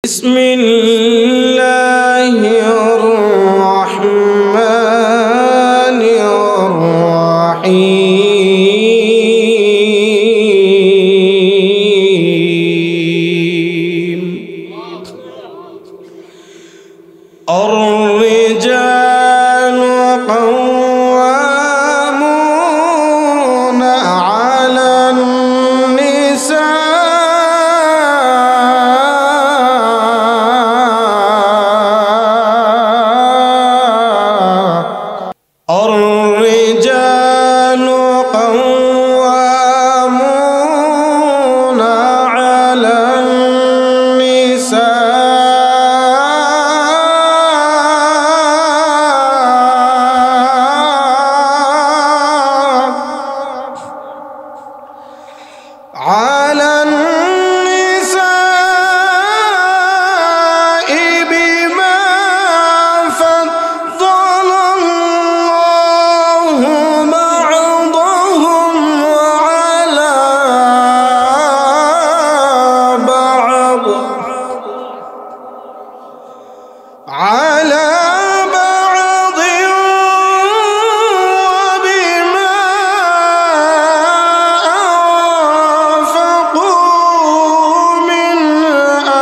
بسم الله الرحمن الرحيم الرجال قوامون على النساء الرجال قوامون على النساء بما فضل الله بعضهم على بعض وبما أنفقوا من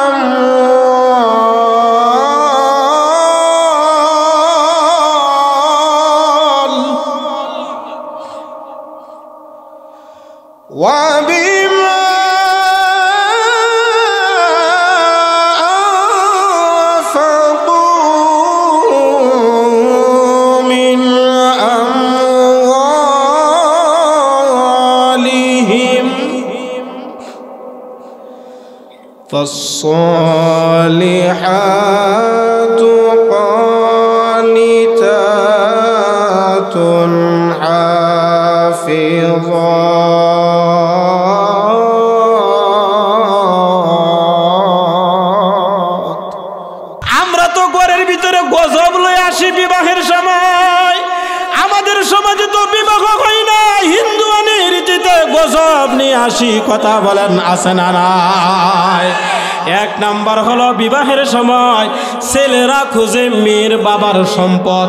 أموال وبما أنفقوا من أموالهم فالصالحات قانتات حافظات। আমরা তো ঘরের ভিতরে গজব লয়ে আসি বিবাহের সময়। আমাদের সমাজে তো বিবাহ হয় না, হিন্দুয়ানি রীতিতে গজব নিয়ে আসি। কথা বলেন আছে না নাই? এক নাম্বার হলো বিবাহের সময় ছেলেরা খুঁজে মেয়ের বাবার সম্পদ।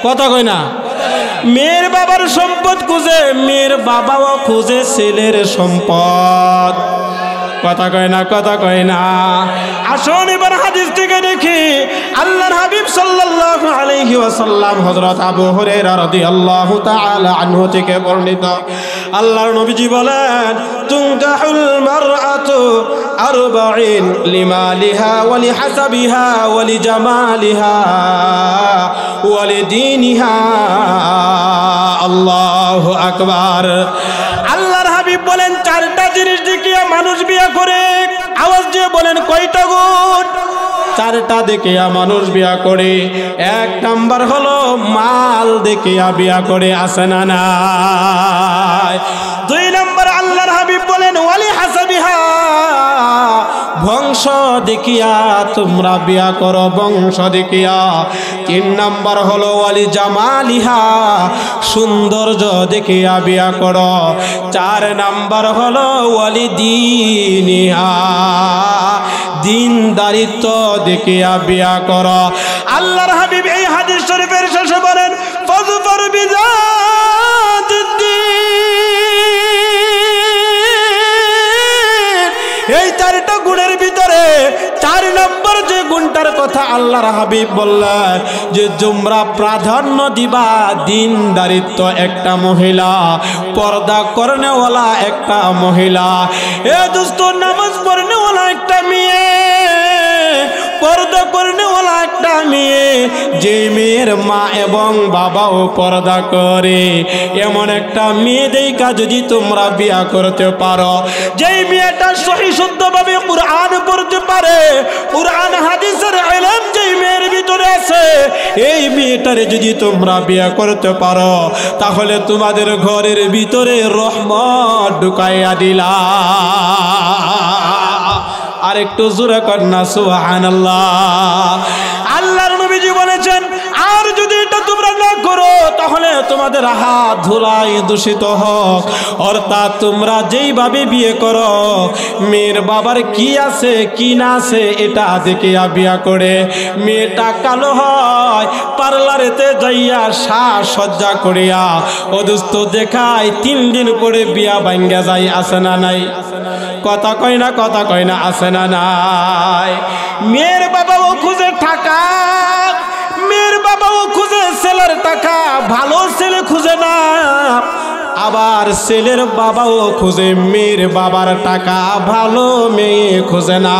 কথা কই না? মেয়ের বাবার সম্পদ খুঁজে, মেয়ের বাবাও খুঁজে ছেলের সম্পদ। কথা কয় না, কথা কয় না। আসুন এবার হাদিস থেকে দেখি। আল্লাহর হাবিব সাল্লাল্লাহু আলাইহি ওয়াসাল্লাম হযরত আবু হুরায়রা রাদিয়াল্লাহু তাআলা আনহু থেকে বর্ণিত, আল্লাহর নবীজি বলেন, তুনকাহুল মারআতু আরবাঈন লিমালিহা ওয়া লিহাসাবিহা ওয়া লিজামালিহা ওয়া লিদীনিহা। আল্লাহু আকবার। আল্লাহর হাবিব বলেন, চারটা জিনিস দেখিয়া মানুষ বিয়ে করে। আওয়াজ দিয়ে বলেন কয়টা গুণ? চারটা দেখিয়া মানুষ বিয়া করে। এক নাম্বার হলো মাল দেখিয়া বিয়া করে, আছে না নাই? দুই নাম্বার আল্লাহর হাবিব বলেন ওয়ালি হাসাবিহা, বংশ দেখিয়া তোমরা বিয়া করো, বংশ দেখিয়া। তিন নাম্বার হলো ওয়ালি জামালিহা, সৌন্দর্য দেখিয়া বিয়া করো। চার নাম্বার হলো ওয়ালি দীনিহা, দিনদারিত্ব দেখিয়া বিয়া করো। আল্লাহর হাবিব এই হাদিস শরীফের শেষে বলেন, ফাযফার বিযাতিদ্দীন। এই চারটা গুণের ভিতরে চার নম্বর যে গুণটার কথা আল্লাহর হাবিব বললেন, যে তোমরা প্রাধান্য দিবা দিনদারিত্ব একটা মহিলা, পর্দা করনেওয়ালা একটা মহিলা। এ দোস্ত, নামাজ পড়নেওয়ালা একটা মেয়ে, পর্দা করনেওয়ালা একটা মেয়ে, যে মেয়ের মা এবং বাবাও পর্দা করে, এমন একটা মেয়ে দেখা যদি তোমরা বিয়া করতে পারো, যেই মেয়েটা সহি শুদ্ধভাবে কুরআন পড়তে পারে, কুরআন হাদিসের ইলম যেই মেয়ের ভিতরে আছে, এই মেয়েটারে যদি তোমরা বিয়া করতে পারো, তাহলে তোমাদের ঘরের ভিতরে রহমত ঢুকাইয়া দিলা। আর একটু জোরে কর না সুবহানাল্লাহ। আল্লাহর নবীজি বলেছেন, আর যদি এটা তোমরা না করো তাহলে তোমাদের হাত ধুলাই দূষিত হোক। অর্থাৎ তোমরা যেইভাবে বিয়ে করো, মেয়ের বাবার কি আছে কি না আছে এটা দেখে বিয়া করে। মেয়েটা কালো হয়, পার্লারেতে যাইয়া সাজসজ্জা করিয়া ও দোস্ত দেখায়, 3 দিন পরে বিয়া ভাঙ্গা যায়। আছে না নাই? কথা কয় না, কথা কয় না, আছে না নাই? মেয়ের বাবাও খুঁজে টাকা, মেয়ের বাবাও খুঁজে ছেলের টাকা, ভালো ছেলে খুঁজে না। আবার ছেলের বাবাও খুঁজে মেয়ের বাবার টাকা, ভালো মেয়ে খুঁজে না।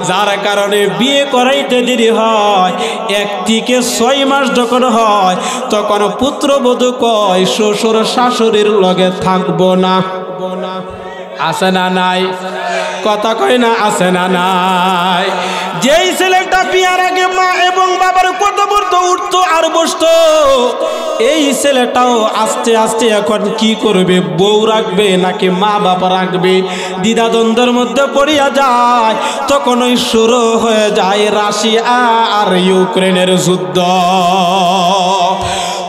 যার কারণে বিয়ে করাইতে দেরি হয়। 1 থেকে 6 মাস যখন হয় তখন পুত্রবধূ কয় শ্বশুর শাশুড়ির লগে থাকবো না। আছে না নাই? কথা কয় না, আছে না নাই? যেই ছেলেটা বিয়ার আগে মা এবং বাবার কথা বলতো, উঠতো আর বসতো, এই ছেলেটাও আস্তে আস্তে এখন কি করবে? বউ রাখবে নাকি মা বাবা রাখবে? দ্বিধাদ্বন্দ্বের মধ্যে পড়িয়া যায়। তখন ওই শুরু হয়ে যায় রাশিয়া আর ইউক্রেনের যুদ্ধ।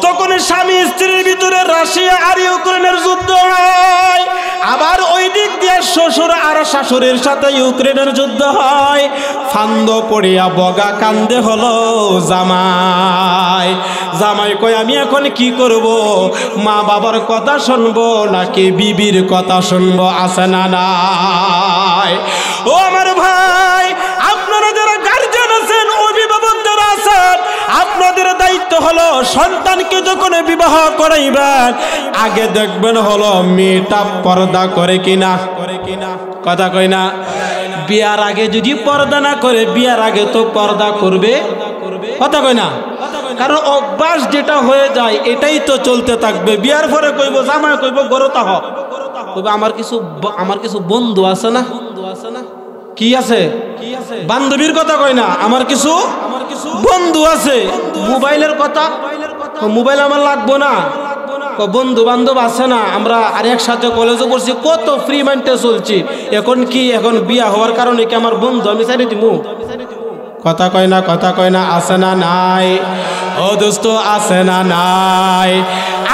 তখন স্বামী স্ত্রীর ভিতরে রাশিয়া আর ইউক্রেনের যুদ্ধ হয়। আবার ওই দিক দিয়ে শ্বশুর আর শাশুড়ির সাথে ইউক্রেনের যুদ্ধ হয়। ফান্দ পড়িয়া বগা কান্দে হলো জামাই। জামাই কয় আমি এখন কি করব? মা বাবার কথা শুনবো নাকি বিবির কথা শুনবো? আছে না নাই? ও আমার ভাই, আপনারা যারা গার্জিয়ান আছেন, অভিভাবক যারা আছেন, আপনাদের দায়িত্ব হলো সন্তানকে যখন বিবাহ করাইবেন আগে দেখবেন হলো মেয়েটা পর্দা করে কিনা। কথা কই না? বিয়ার আগে যদি পর্দা না করে, বিয়ার আগে তো পর্দা করবে। কথা কই না? কারণ অভ্যাস যেটা হয়ে যায় এটাই তো চলতে থাকবে। বিয়ার পরে কইব, জামাই কইব গরতা হোক, কইব আমার কিছু বন্ধু আছে না। কি আছে? বান্ধবীর কথা কয় না, আমার কিছু বন্ধু আছে। মোবাইলের কথা, মোবাইল আমার লাগবো না। বন্ধু বান্ধব আছে না, আমরা আর একসাথে কলেজে পড়ছি, কত ফ্রি মাইন্ডে চলছি। এখন কি, এখন বিয়া হওয়ার কারণে কি আমার বন্ধু আমি ছাড়ি দিমু? কথা কয় না, কথা কয় না, আছে না নাই? ও দোস্ত, আছে না নাই?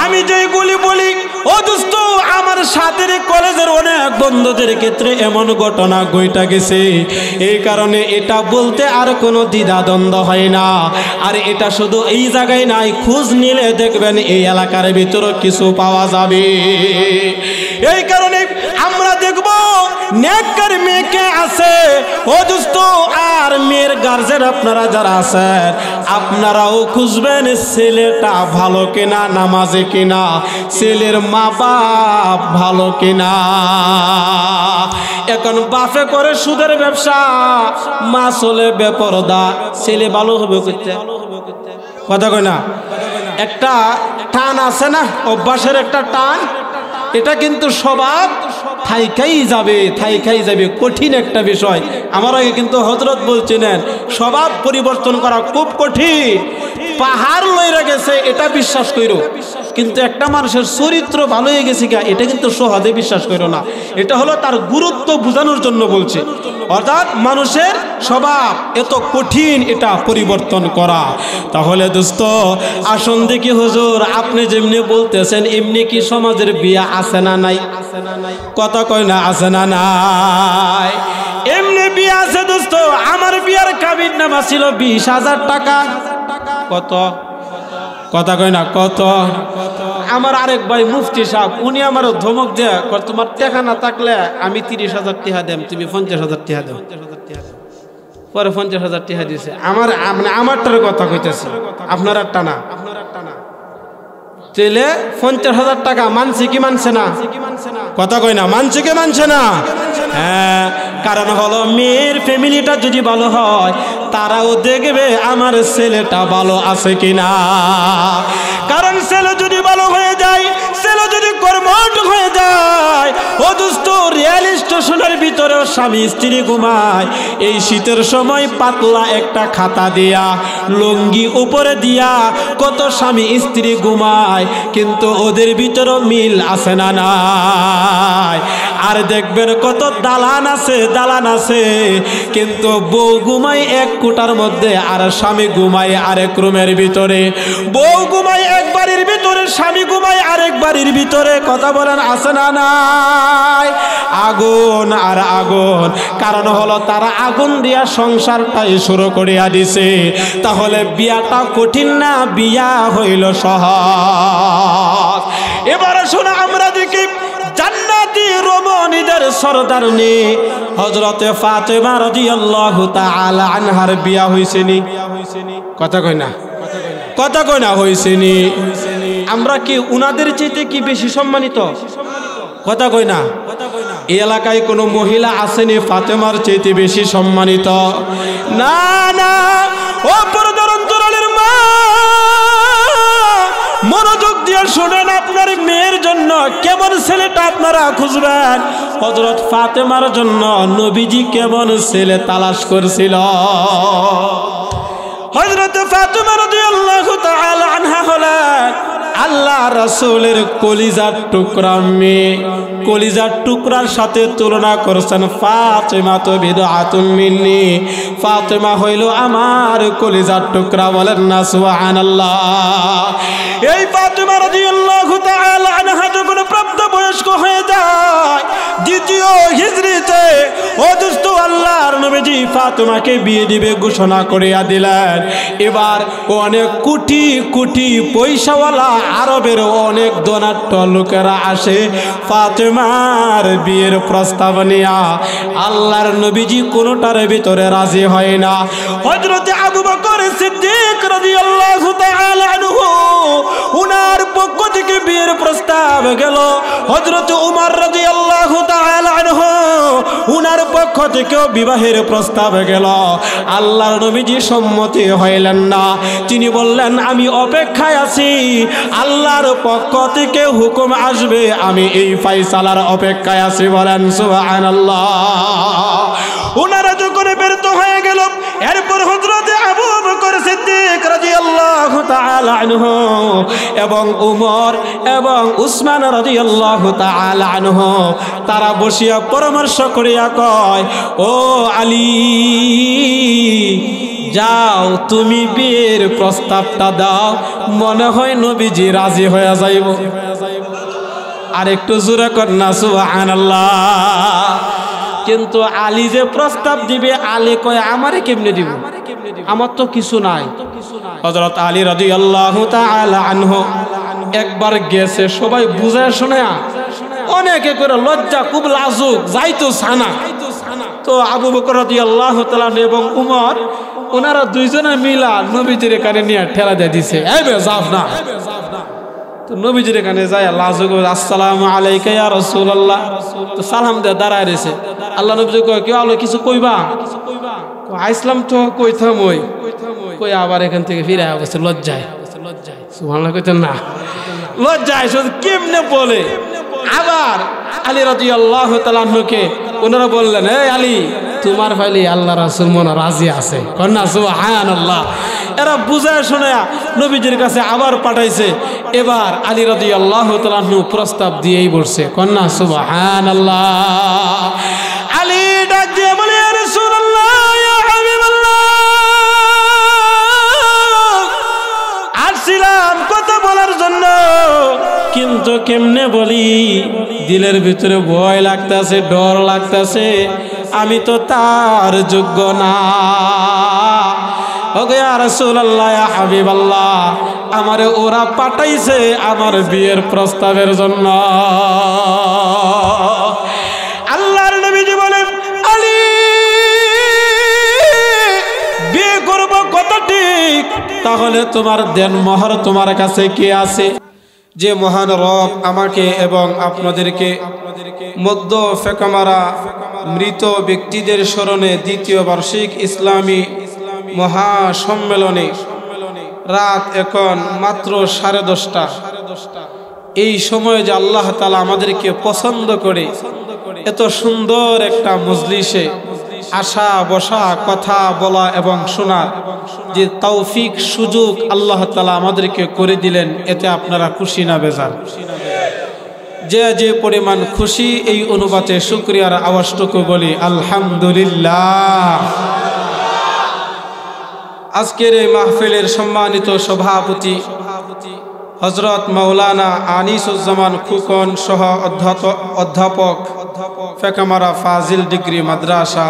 আমি যেগুলি বলি ও দোস্ত, আমার সাথে কলেজের অনেক বন্ধুদের ক্ষেত্রে এমন ঘটনা ঘটে গেছে। এই কারণে এটা বলতে আর কোনো দ্বিধাদ্বন্দ্ব হয় না। আর এটা শুধু এই জায়গায় নাই, খোঁজ নিলে দেখবেন এই এলাকার ভিতরে কিছু পাওয়া যাবে। এই কারণে আমরা দেখব নেককার মেয়েকে আছে ও দোস্ত, আর মেয়ের গার্জেন আপনারা যারা আছেন আপনারাও খুঁজবেন ছেলেটা ভালো কিনা, নামাজে কিনা, ছেলের মা বাপ ভালো কিনা। এখন বাপে করে সুদের ব্যবসা, মা চলে বেপরদা, ছেলে ভালো হবে করতে। কথা কয় না? একটা টান আছে না, অভ্যাসের একটা টান, এটা কিন্তু স্বভাব থাইকাই যাবে, থাইকাই যাবে। কঠিন একটা বিষয়। আমার আগে কিন্তু হযরত বলছিলেন স্বভাব পরিবর্তন করা খুব কঠিন। পাহাড় লইরা গেছে এটা বিশ্বাস করো, কিন্তু একটা মানুষের চরিত্র ভালো হয়ে গেছে কি এটা কিন্তু সহজে বিশ্বাস করো না। এটা হলো তার গুরুত্ব বোঝানোর জন্য বলছে। অর্থাৎ মানুষের স্বভাব এত কঠিন এটা পরিবর্তন করা। তাহলে দোস্ত আসুন দেখি হুজুর, আপনি যেমনি বলতেছেন এমনি কি সমাজের বিয়া আছে না নাই? কথা কয় না, আছে না নাই? এমনি বিয়া আছে দোস্ত। আমার বিয়ার কাবিন নামা ছিল 20,000 টাকা। কত? কথা কয় না, কত? আমার আরেক ভাই মুফতি সাহেব, উনি আমার ধমক দেয়া, তোমার টাকা না থাকলে আমি 30,000 টাকা দেব, তুমি 50,000 টাকা দেব। পরে 50,000 টাকা দিয়েছে। আমারটার কথা কইতেছে, আপনার একটা না। তাহলে 50,000 টাকা মানছে কি মানছে না? কথা কয় না, মানছে কি মানছে না? হ্যাঁ, কারণ হলো মেয়ের ফ্যামিলিটা যদি ভালো হয় তারাও দেখবে আমার ছেলেটা ভালো আছে কিনা। কারণ ছেলে যদি ভালো হয়ে যায়, ছেলে যদি কর্মঠ হয়ে যায়, ও দোস্ত রেল স্টেশনের ভিতরেও স্বামী স্ত্রী ঘুমায়। এই শীতের সময় পাতলা একটা খাতা দিয়া, লুঙ্গি উপরে দিয়া কত স্বামী স্ত্রী ঘুমায়, কিন্তু ওদের ভিতরেও মিল আছে না নাই? আর দেখবেন কত দালান আছে কিন্তু বউ ঘুমায় এক কোঠার মধ্যে আর স্বামী ঘুমায় আরেক রুমের ভিতরে। বউ ঘুমায় এক বাড়ির ভিতরে, স্বামী ঘুমায় আরেক বাড়ির ভিতরে। কথা বলেন আছে না নাই? আগুন আর আগুন। কারণ হলো তারা আগুন দিয়া সংসারটাই শুরু করিয়া দিছে। তাহলে বিয়াটা কঠিন না, বিয়া হইল সহজ। এবারে শোনা, আমরা দেখি জান্নাতি রমণীদের সরদারনি হযরতে ফাতেমা রাদিয়াল্লাহু তাআলা আনহার বিয়া হইছে নি? কথা কই না হইছে নি? আমরা কি উনাদের চাইতে কি বেশি সম্মানিত? কথা কই না? এই এলাকায় কোনো মহিলা আসেনি ফাতেমার চাইতে বেশি সম্মানিত? না না। ও পর্দার অন্তরালের মা, মনোযোগ দিয়ে শুনেন, আপনার মেয়ের জন্য কেমন ছেলেটা আপনারা খুঁজবেন। হযরত ফাতেমার জন্য নবীজি কেমন ছেলে তালাশ করছিল। হযরত ফাতেমা রাদিয়াল্লাহু তাআলা আনহা হলেন আল্লাহ রাসূলের কলিজার টুকরা মেয়ে। কলিজার টুকরার সাথে তুলনা করছেন ফাতেমা তো বিদআতুম মিন্নি। ফাতেমা হইল আমার কলিজার টুকরা। বলেন না সুবহানাল্লাহ। এই ফাতেমা রাদিয়াল্লাহু তাআলা আনহা যখন প্রাপ্তবয়স্ক হয়ে যায় দ্বিতীয় হিজরিতে, ও দোস্ত, আল্লাহর নবীজি ফাতেমাকে বিয়ে দিবে ঘোষণা করিয়া দিলেন। এবার অনেক কোটি কোটি পয়সাওয়ালা আরবের অনেক ধনাঢ্য লোকেরা আসে ফাতেমার বিয়ের প্রস্তাব নিয়া। আল্লাহর নবীজি কোনোটার ভিতরে রাজি হয় না। হযরত আবু বকর সিদ্দিক রাদিয়াল্লাহু তাআলা আনহু, উনার পক্ষ থেকে বিয়ের প্রস্তাব গেল। হযরত উমর রাদিয়াল্লাহু তাআলা আনহু, উনার পক্ষ থেকেও বিবাহের প্রস্তাব গেল। আল্লাহর নবীজি সম্মতি হইলেন না। তিনি বললেন, আমি অপেক্ষায় আছি, আল্লাহর পক্ষ থেকে হুকুম আসবে, আমি এই ফায়সালার অপেক্ষায় আছি। বলেন সুবহানাল্লাহ। উনারা যখন ব্যর্থ হয়ে গেল, এরপর হযরত আবু বকর সিদ্দিক রাদিয়াল্লাহু তাআলা আনহু এবং উমর এবং উসমান রাদিয়াল্লাহু তাআলা আনহু, তারা বসিয়া পরামর্শ করিয়া কয়, ও আলী, যাও তুমি বিয়ের প্রস্তাবটা দাও, মনে হয় নবীজি রাজি হয়ে যাইব। আর একটু জোরে কর না সুবহানাল্লাহ। কিন্তু আলী যে প্রস্তাব দিবে, আলী কয় আমারে কেমনে দিব, আমার তো কিছু নাই। হযরত আলী রাদিয়াল্লাহু তাআলা আনহু একবার গেছে, সবাই বুঝায় শোনা, অনেকে করে লজ্জা, খুব লাজুক, যাইতো সানা। তো আবু বকর রাদিয়াল্লাহু তাআলা এবং উমর, ওনারা দুইজনে মিলা নবীজির কানে নিয়ে ঠেলা দিয়ে দিছে, এই বে যাও না। তো নবীজির কানে যায় লাজুক, আসসালামু আলাইকা ইয়া রাসূলুল্লাহ। তো সালাম দিয়ে দাঁড়ায় রয়েছে। আল্লাহ নবীজি কয়, কেউ আলো কিছু কইবা? আইসলাম তো কইতাম, ওই কই আবার এখান থেকে ফিরে গেছে লজ্জায়। সুবহানাল্লাহ কইতেন না, লজ্জায় শুধু কেমনে বলে। আবার আলী রাদিয়াল্লাহু তাআলা আনহুকে ওনারা বললেন, এই আলী, তোমার ফাইলে আল্লাহ রাসূল মনে রাজি আছে। কন্যা সুবহানাল্লাহ। এরা বুঝায় শোনা নবীজির কাছে আবার পাঠাইছে। এবার আলী রাদিয়াল্লাহু তাআলা আনহু প্রস্তাব দিয়েই বসছে। কন্যা সুবহানাল্লাহ। আলী ডাক দিয়ে বলে, ইয়া রাসূলুল্লাহ, ইয়া হাবিবাল্লাহ, আসছিলাম কথা বলার জন্য, কিন্তু কেমনে বলি, দিলের ভিতরে ভয় লাগতেছে, ডর লাগতেছে, আমি তো তার যোগ্য না। ওগো ইয়া রাসূলুল্লাহ, ইয়া হাবিবাল্লাহ, আমারে ওরা পাঠাইছে আমার বিয়ের প্রস্তাবের জন্য। আল্লাহর নবীজি বলেন, আলী, বিয়ে করব কথা ঠিক, তাহলে তোমার দেন মোহর তোমার কাছে কি আছে? যে মহান রব আমাকে এবং আপনাদেরকে মধ্য ফেকামারা মৃত ব্যক্তিদের স্মরণে দ্বিতীয় বার্ষিক ইসলামী মহাসম্মেলনে রাত এখন মাত্র 10:30। এই সময়ে যে আল্লাহ তাআলা আমাদেরকে পছন্দ করে এত সুন্দর একটা মজলিসে আসা বসা, কথা বলা এবং শোনার যে তৌফিক সুযোগ আল্লাহ তাআলা আমাদেরকে করে দিলেন, এতে আপনারা খুশি না বেজার? যে যে পরিমাণ খুশি এই অনুপাতে শুকরিয়ার আওয়াজটুকু বলি আলহামদুলিল্লাহ। আজকের এই মাহফিলের সম্মানিত সভাপতি হযরত মাওলানা আনিসুজ্জামান খুকন সহ অধ্যাপক ফেকামারা ফাজিল ডিগ্রি মাদ্রাসা,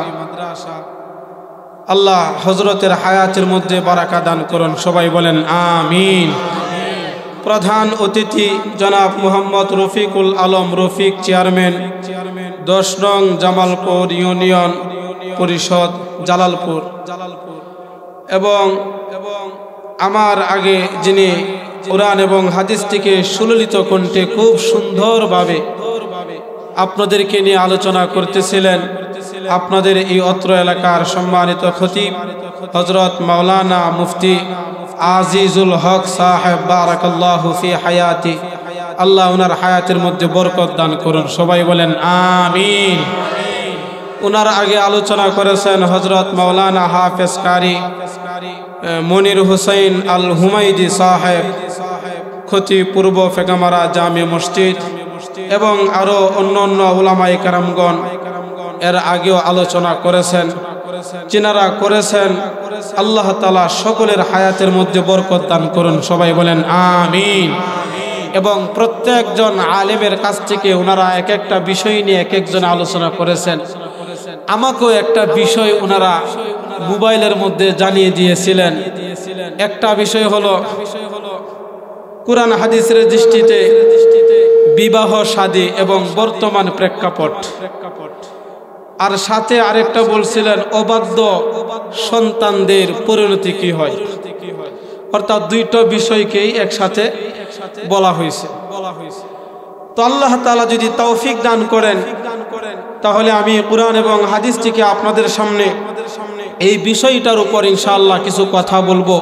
আল্লাহ হযরতের হায়াতের মধ্যে বারাকা দান করুন, সবাই বলেন আমিন। প্রধান অতিথি জনাব মোহাম্মদ রফিকুল আলম রফিক, চেয়ারম্যান 10 নং জামালপুর ইউনিয়ন পরিষদ জালালপুর, এবং আমার আগে যিনি কোরআন এবং হাদিসটিকে সুললিত কণ্ঠে খুব সুন্দরভাবে আপনাদেরকে নিয়ে আলোচনা করতেছিলেন, আপনাদের এই অত্র এলাকার সম্মানিত খতিব হযরত মাওলানা মুফতি আজিজুল হক সাহেব, বারাকাল্লাহু ফি হায়াতি, আল্লাহ ওনার হায়াতের মধ্যে বরকত দান করুন, সবাই বলেন আমিন। ওনার আগে আলোচনা করেছেন হযরত মাওলানা হাফেজ কারি মনির হুসাইন আল হুমাইদি সাহেব, খতিব পূর্ব ফেকামারা জামে মসজিদ, এবং আরো অন্যান্য উলামায়ে কেরামগণ এর আগেও আলোচনা করেছেন। যিনারা করেছেন আল্লাহ তাআলা সকলের হায়াতের মধ্যে বরকত দান করুন, সবাই বলেন আমিন। এবং প্রত্যেকজন আলেমের কাছ থেকে ওনারা এক একটা বিষয় নিয়ে এক একজন আলোচনা করেছেন। আমাকেও একটা বিষয় ওনারা মোবাইলের মধ্যে জানিয়ে দিয়েছিলেন। একটা বিষয় হলো কুরআন হাদিসের দৃষ্টিতে বিবাহ শাদী এবং বর্তমান প্রেক্ষাপট, আর সাথে আরেকটা বলছিলেন অবাধ্য সন্তানদের পরিণতি কি হয়, অর্থাৎ দুইটা বিষয়কেই একসাথে বলা হয়েছে। তো আল্লাহ তাআলা যদি তৌফিক দান করেন তাহলে আমি কুরআন এবং হাদিসটিকে আপনাদের সামনে এই বিষয়টার উপর ইনশাআল্লাহ কিছু কথা বলবো।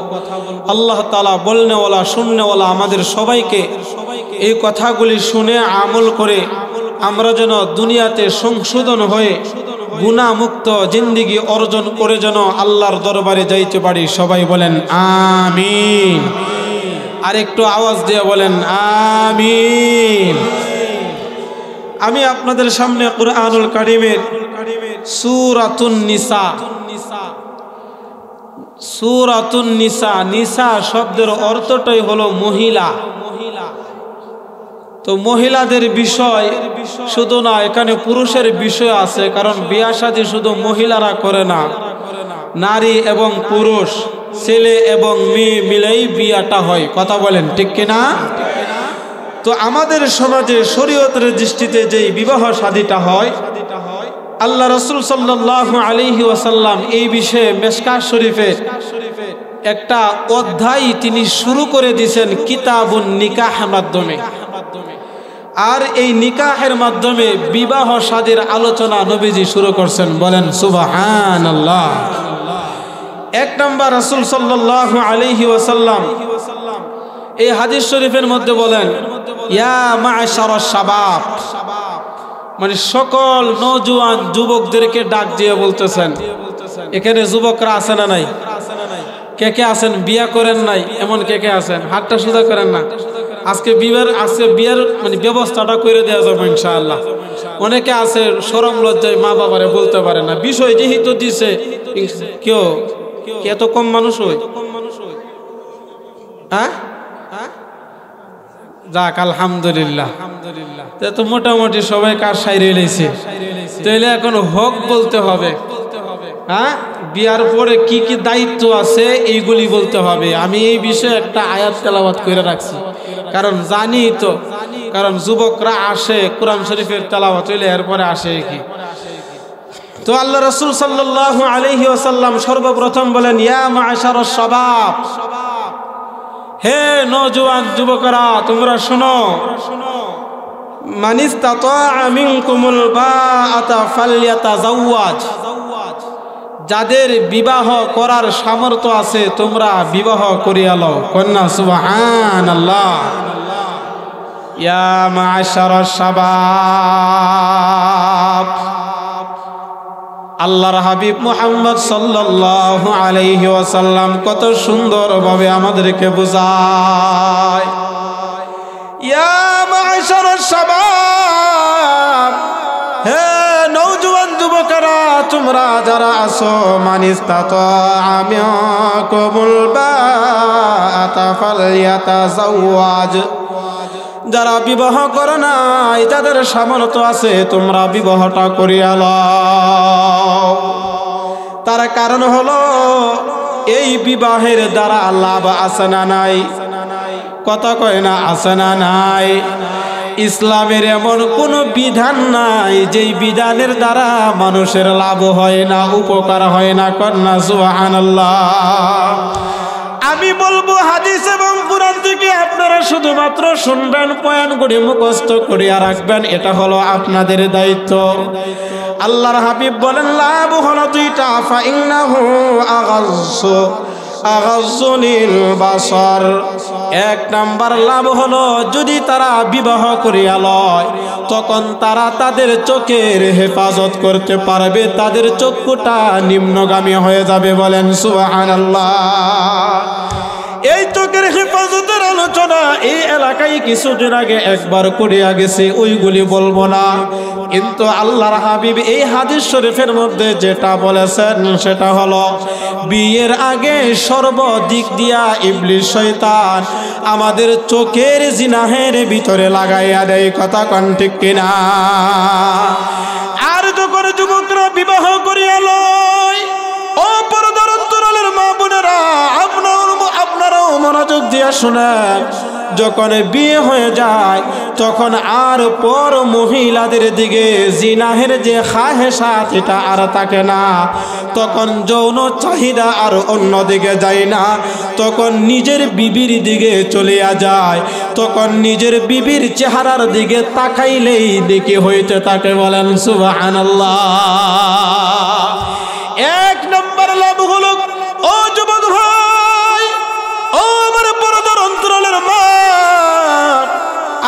আল্লাহ তাআলা বলনেওয়ালা শুননেওয়ালা আমাদের সবাইকে এই কথাগুলি শুনে আমল করে আমরা যেন দুনিয়াতে সংশোধন হয়ে গুনাহমুক্ত জিন্দেগি অর্জন করে যেন আল্লাহর দরবারে যাইতে পারি, সবাই বলেন আমিন। আর একটু আওয়াজ দিয়ে বলেন আমিন। আমি আপনাদের সামনে কুরআনুল কারীমের সূরাতুন নিসা, সূরাতুন নিসা, নিসা শব্দের অর্থটাই হলো মহিলা। তো মহিলাদের বিষয় শুধু না, এখানে পুরুষের বিষয় আছে, কারণ বিয়া শাদী শুধু মহিলারা করে না, নারী এবং পুরুষ, ছেলে এবং মেয়ে মিলেই বিয়াটা হয়, কথা বলেন ঠিক কিনা? তো আমাদের সমাজে শরীয়তের দৃষ্টিতে যেই বিবাহ শাদীটা হয়, আল্লাহ রাসূল সাল্লাল্লাহু আলাইহি ওয়াসাল্লাম এই বিষয়ে মিশকাত শরীফে একটা অধ্যায় তিনি শুরু করে দিয়েছেন কিতাবুন নিকাহের মাধ্যমে। আর এই নিকাহের মাধ্যমে বিবাহ শাদীর আলোচনা নবীজি শুরু করছেন, বলেন সুবহানাল্লাহ। 1 নম্বর রাসূল সাল্লাল্লাহু আলাইহি ওয়াসাল্লাম এই হাদিস শরীফের মধ্যে বলেন ইয়া মা'শারাশ শাবাব, মানে সকল নওজোয়ান যুবকদেরকে ডাক দিয়ে বলতেছেন। এখানে যুবকরা আছে না নাই? কে কে আছেন বিয়া করেন নাই? এমন কে কে আছেন? হাতটা সোজা করেন না। আজকে বিয়ের মানে ব্যবস্থাটা করে দেওয়া যাবে ইনশাআল্লাহ। অনেকে আছে শরম লজ্জায় মা বাবারে বলতে পারে না, বিষয় যেহেতু দিছে। কেউ এত কম মানুষ হয়? হ্যাঁ, যাক আলহামদুলিল্লাহ। তো মোটামুটি সবাই কাজ সাইরে লেছে, তাইলে এখন হক বলতে হবে। হ্যাঁ, বিয়ার পরে কি কি দায়িত্ব আছে এইগুলি বলতে হবে। আমি এই বিষয়ে একটা আয়াত তেলাওয়াত করে রাখছি, কারণ জানি তো, কারণ যুবকরা আসে কোরআন শরীফের তেলাওয়াত হইলে এরপরে আসে কি। তো আল্লাহ রাসূল সাল্লাল্লাহু আলাইহি ওয়াসাল্লাম সর্বপ্রথম বলেন ইয়া মা'শারাশ শাবাব, হে নওজোয়ান যুবকরা তোমরা শোনো, মান ইসতাতা'a মিনকুমুল বাআতা ফালইয়াতাযাওয়াজ, যাদের বিবাহ করার সামর্থ্য আছে তোমরা বিবাহ করিয়া লও। কন্যা সুবহানাল্লাহ। ইয়া মা'শারাশ শাবাব, আল্লাহর হাবিব মুহাম্মদ সাল্লাল্লাহু আলাইহি ওয়াসাল্লাম কত সুন্দরভাবে আমাদেরকে বোঝায়। ইয়া মা'শারাশ শাবাব, হে নওজোয়ান যুবকেরা, তোমরা যারা আছো, মানিস্তাতা মিনকুমুল বাআতা ফালইয়াতাযাওয়াজ, যারা বিবাহ করো নাই, যাদের সামর্থ্য আছে, তোমরা বিবাহটা করিয়া লও। তার কারণ হলো এই বিবাহের দ্বারা লাভ আছে না নাই? কথা কয় না, আছে না নাই? ইসলামের এমন কোন বিধান নাই যেই বিধানের দ্বারা মানুষের লাভ হয় না, উপকার হয় না। কন্যা সুবহানাল্লাহ। আমি বলবো হাদিস এবং কুরআন থেকে আপনারা শুধুমাত্র শুনবেন, বয়ান করে মুখস্থ করিয়া রাখবেন, এটা হলো আপনাদের দায়িত্ব। আল্লাহর হাবিব বলেন, লাভ হলো দুইটা, ফাইন্নাহু আগাজ্জুলিল বাসার। এক নাম্বার লাভ হলো, যদি তারা বিবাহ করিয়া লয়, তখন তারা তাদের চোখের হেফাজত করতে পারবে, তাদের চক্ষুটা নিম্নগামী হয়ে যাবে। বলেন সুবহানাল্লাহ। এই চোখের হেফাজতের আলোচনা এই এলাকায় কিছুদিন আগে একবার করিয়া গেছে, ওইগুলি বলবো না। কিন্তু আল্লাহর হাবিব এই হাদিস শরীফের মধ্যে যেটা বলেছেন সেটা হলো, বিয়ের আগে সর্বদিক দিয়া ইবলিস শয়তান আমাদের চোখের জিনাহের ভিতরে লাগাইয়া দেয়। কথা কোন ঠিক কিনা? আর যখন যুবকরা বিবাহ করিয়া লয়, ও পর্দার অন্তরালের মা বোনেরা, আপনারাও মনোযোগ দিয়া শুনেন, যখন বিয়ে হয়ে যায় তখন আর পর মহিলাদের দিকে জিনাহের যে খাহেসাত এটা আর থাকে না, তখন যৌন চাহিদা আর অন্য দিকে যায় না, তখন নিজের বিবির দিকে চলিয়া যায়, তখন নিজের বিবির চেহারার দিকে তাকাইলেই দেখি হইতে থাকে। বলেন সুবহানাল্লাহ। এক নম্বর লাভ হলো, ও যুবক ভাই, ও আমার পরদার অন্তরালের মা,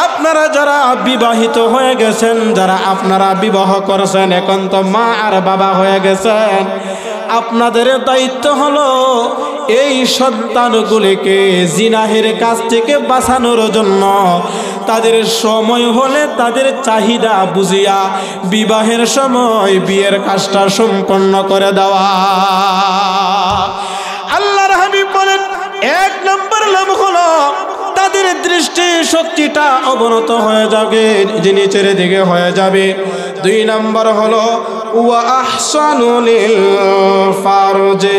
আপনারা যারা বিবাহিত হয়ে গেছেন, যারা আপনারা বিবাহ করেছেন, এখন তো মা আর বাবা হয়ে গেছেন, আপনাদের দায়িত্ব হলো এই সন্তানগুলিকে জিনাহের কাছ থেকে বাঁচানোর জন্য তাদের সময় হলে তাদের চাহিদা বুঝিয়া বিবাহের সময় বিয়ের কাজটা সম্পন্ন করে দেওয়া। আল্লাহর হাবিব বলেন, এক নম্বর লাভ হলো তাদের দৃষ্টি শক্তিটা অবনত হয়ে যাবে, যে নিচের দিকে হয়ে যাবে। দুই নম্বর হলো ওয়া আহসানু লিল ফারজে,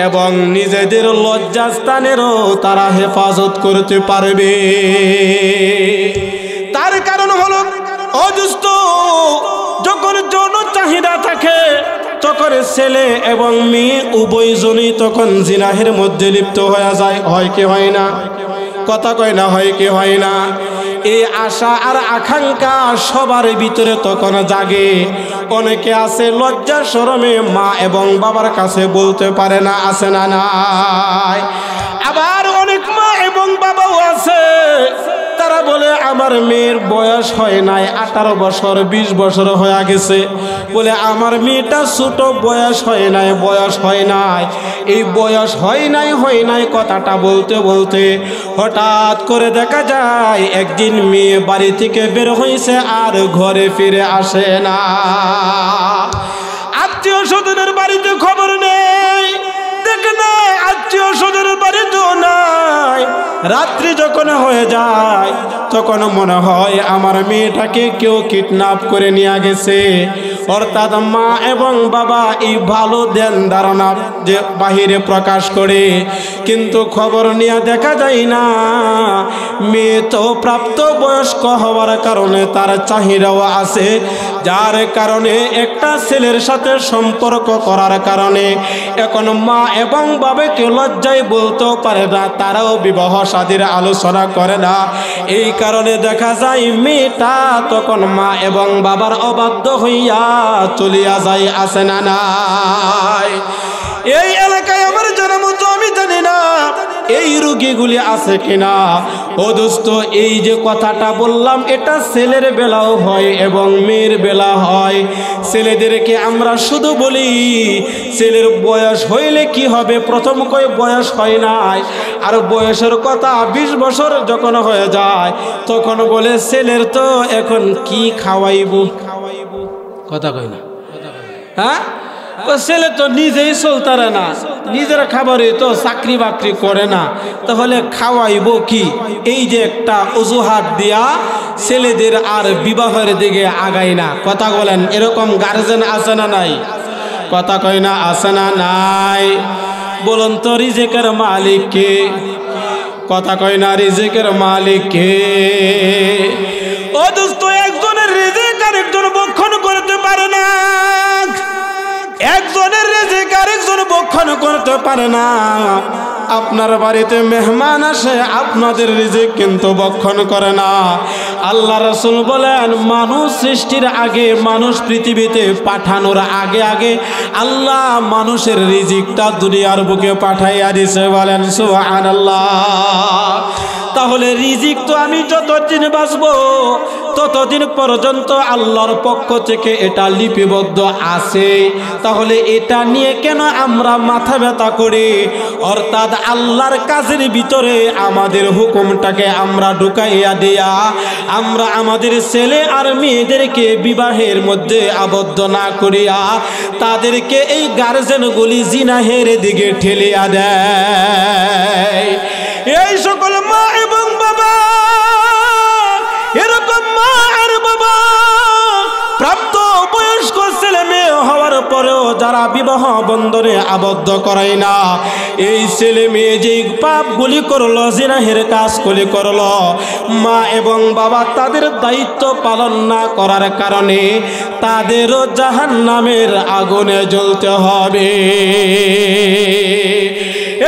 এবং নিজেদের লজ্জাস্থানেরও তারা হেফাজত করতে পারবে। তার কারণ হলো, অজুস্ত যখন যৌন চাহিদা থাকে, তখন ছেলে এবং মেয়ে উভয়জনই তখন জিনাহের মধ্যে লিপ্ত হয়ে যায়। হয় কি হয় না? কথা কয় না, হয় কি হয় না? এই আশা আর আকাঙ্ক্ষা সবার ভিতরে তখন জাগে। অনেকে আছে লজ্জা শরমে মা এবং বাবার কাছে বলতে পারে না, আছে না নাই? আবার অনেক মা এবং বাবাও আছে, তারা বলে আমার মেয়ের বয়স হয় নাই, 18 বছর 20 বছর হয়ে গেছে, বলে আমার মেয়েটা ছোট, বয়স হয় নাই, বয়স হয় নাই। এই বয়স হয় নাই কথাটা বলতে বলতে হঠাৎ করে দেখা যায় একদিন মেয়ে বাড়ি থেকে বের হয়েছে আর ঘরে ফিরে আসে না। আত্মীয় স্বজনের বাড়িতে খবর নেই, দেখে না আত্মীয় স্বজনের বাড়িতেও নাই। রাত্রি যখন হয়ে যায় তখন মনে হয় আমার মেয়েটাকে কেউ কিডন্যাপ করে নিয়ে গেছে। অর্থাৎ মা এবং বাবা এই ভালো ধ্যান ধারণা যে বাহিরে প্রকাশ করে, কিন্তু খবর নিয়ে দেখা যায় না মেয়ে তো প্রাপ্ত বয়স্ক হওয়ার কারণে তার চাহিদাও আছে, যার কারণে একটা ছেলের সাথে সম্পর্ক করার কারণে এখন মা এবং বাবাকে লজ্জায় বলতেও পারে না, তারাও বিবাহ শাদীর আলোচনা করে না। এই কারণে দেখা যায় মেয়েটা তখন মা এবং বাবার অবাধ্য হইয়া চলিয়া যায়, আছে না নাই? এই এলাকায় আমার জানা মতো আমি জানি না এই রোগীগুলি আছে কিনা। ও দোস্ত, এই যে কথাটা বললাম এটা ছেলের বেলাও হয় এবং মেয়ের বেলা হয়। ছেলেদেরকে আমরা শুধু বলি ছেলের বয়স হইলে কি হবে, প্রথম কই বয়স হয় নাই, আর বয়সের কথা 20 বছর যখন হয়ে যায় তখন বলে ছেলের তো এখন কি খাওয়াইব, কথা কই না, হ্যাঁ ছেলে তো নিজেই চলতারে না, নিজের খাবারে তো চাকরি বাকরি করে না, তাহলে খাওয়াইব কি। এই যে একটা অজুহাত দিয়া ছেলেদের আর বিবাহের দিকে আগায় না। কথা বলেন, এরকম গার্জেন আছে না নাই, কথা কয় না আছে না নাই। বলুন তো রিজিকের মালিক কে, কথা কয় না রিজিকের মালিক কে। ও দোস্ত, একজনের রিজিক আরেকজন ভক্ষণ করতে পারে না, একজনের রিজিক আরেকজন ভক্ষণ করতে পারে না। আপনার বাড়িতে মেহমান আসে, আপনাদের রিজিক কিন্তু ভক্ষণ করে না। আল্লাহ রাসূল বলেন মানুষ সৃষ্টির আগে, মানুষ পৃথিবীতে পাঠানোর আগে আগে আল্লাহ মানুষের রিজিকটা দুনিয়ার বুকে পাঠাইয়া দিছে। বলেন সুবহানাল্লাহ। তাহলে রিজিক তো আমি যতদিন বাঁচবো ততদিন পর্যন্ত আল্লাহর পক্ষ থেকে এটা লিপিবদ্ধ আছে। তাহলে এটা নিয়ে কেন আমরা মাথা ব্যথা করি? অর্থাৎ আল্লাহর কাজের ভিতরে আমাদের হুকুমটাকে আমরা ঢুকাইয়া দিয়া আমরা আমাদের ছেলে আর মেয়েদেরকে বিবাহের মধ্যে আবদ্ধ না করিয়া তাদেরকে এই গার্জেনগুলি জিনাহের দিকে ঠেলিয়া দেয়। এই সকল মা এবং বাবা, এরকম মা আর বাবা প্রাপ্ত বয়স্ক ছেলে মেয়ে হওয়ার পরেও যারা বিবাহ বন্ধনে আবদ্ধ করায় না, এই ছেলে মেয়ে যেই পাপগুলি করলো, জিনাহের কাজগুলি করলো, মা এবং বাবা তাদের দায়িত্ব পালন না করার কারণে তাদেরও জাহান্নামের আগুনে জ্বলতে হবে।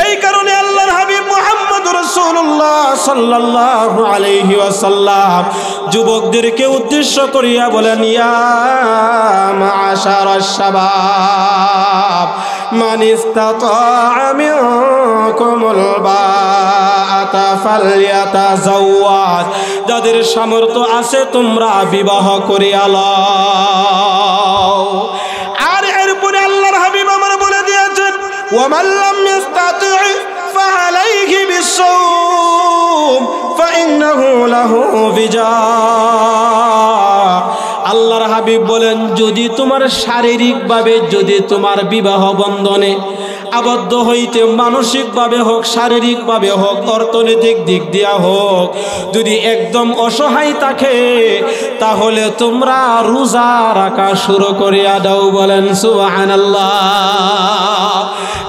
এই কারণে আল্লাহর হাবিব মুহাম্মদুর রাসূলুল্লাহ সাল্লাল্লাহু আলাইহি ওয়াসাল্লাম যুবকদেরকে উদ্দেশ্য করিয়া বলেন, ইয়া মা'আশারাশ শাবাব মান ইসতাতা'a মিনকুমুল বাআতা ফালইয়াতাযাওয়াজ। যাদের সামর্থ্য আছে তোমরা বিবাহ করিয়া লও। আর এরপরে আল্লাহর হাবিব আমার বলে দিয়েছেন, ওয়ামান লাম ইসতাতি' ফাআলাইহি বিস-সাওম ফাইন্নাহু লাহু বিজা। আল্লাহর হাবিব বলেন, যদি তোমার শারীরিকভাবে যদি তোমার বিবাহ বন্ধনে আবদ্ধ হইতে মানসিকভাবে হোক, শারীরিকভাবে হোক, অর্থনৈতিক দিক দিয়া হোক, যদি একদম অসহায় থাকে তাহলে তোমরা রোজা রাখা শুরু করিয়া দাও। বলেন সুবহানাল্লাহ।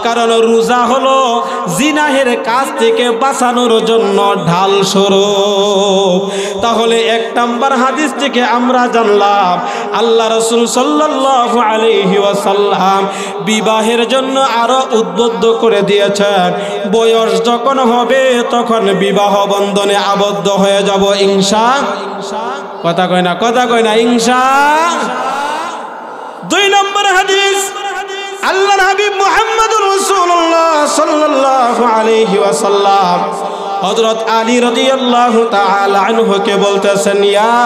কারণ রোজা হলো জিনাহের কাজ থেকে বাঁচানোর জন্য ঢাল স্বরূপ। তাহলে 1 নম্বর হাদিস থেকে আমরা জানলাম আল্লাহ রাসূল সাল্লাল্লাহু আলাইহি ওয়াসাল্লাম বিবাহের জন্য আরো উদ্বুদ্ধ করে দিয়েছেন, বয়স যখন হবে তখন বিবাহ বন্ধনে আবদ্ধ হয়ে যাব ইনশাআল্লাহ। কথা কয় না, কথা কয় না, ইনশাআল্লাহ। 2 নম্বর হাদিস, আল্লাহর হাবিব মুহাম্মদুর রাসূলুল্লাহ সাল্লাল্লাহু আলাইহি ওয়াসাল্লাম হযরত আলী রাদিয়াল্লাহু তাআলা আনহুকে বলতেছেন, ইয়া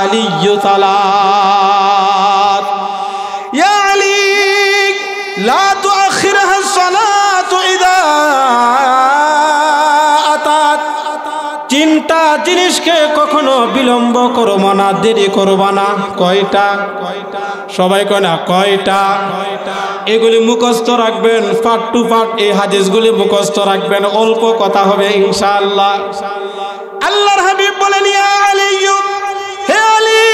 আলী সালাত, ইয়া আলী লা তুআখিরহা সালাতু ইযা আতাত। 3টা জিনিসকে কখনো বিলম্ব করবো না, দেরি করবো না। কয়টা? সবাই কয় না, কয়টা? এগুলি মুখস্থ রাখবেন, পার্ট টু পার্ট এই হাদিসগুলি মুখস্থ রাখবেন, অল্প কথা হবে ইনশাআল্লাহ। আল্লাহর হাবিব বলেন, ইয়া আলী, হে আলী,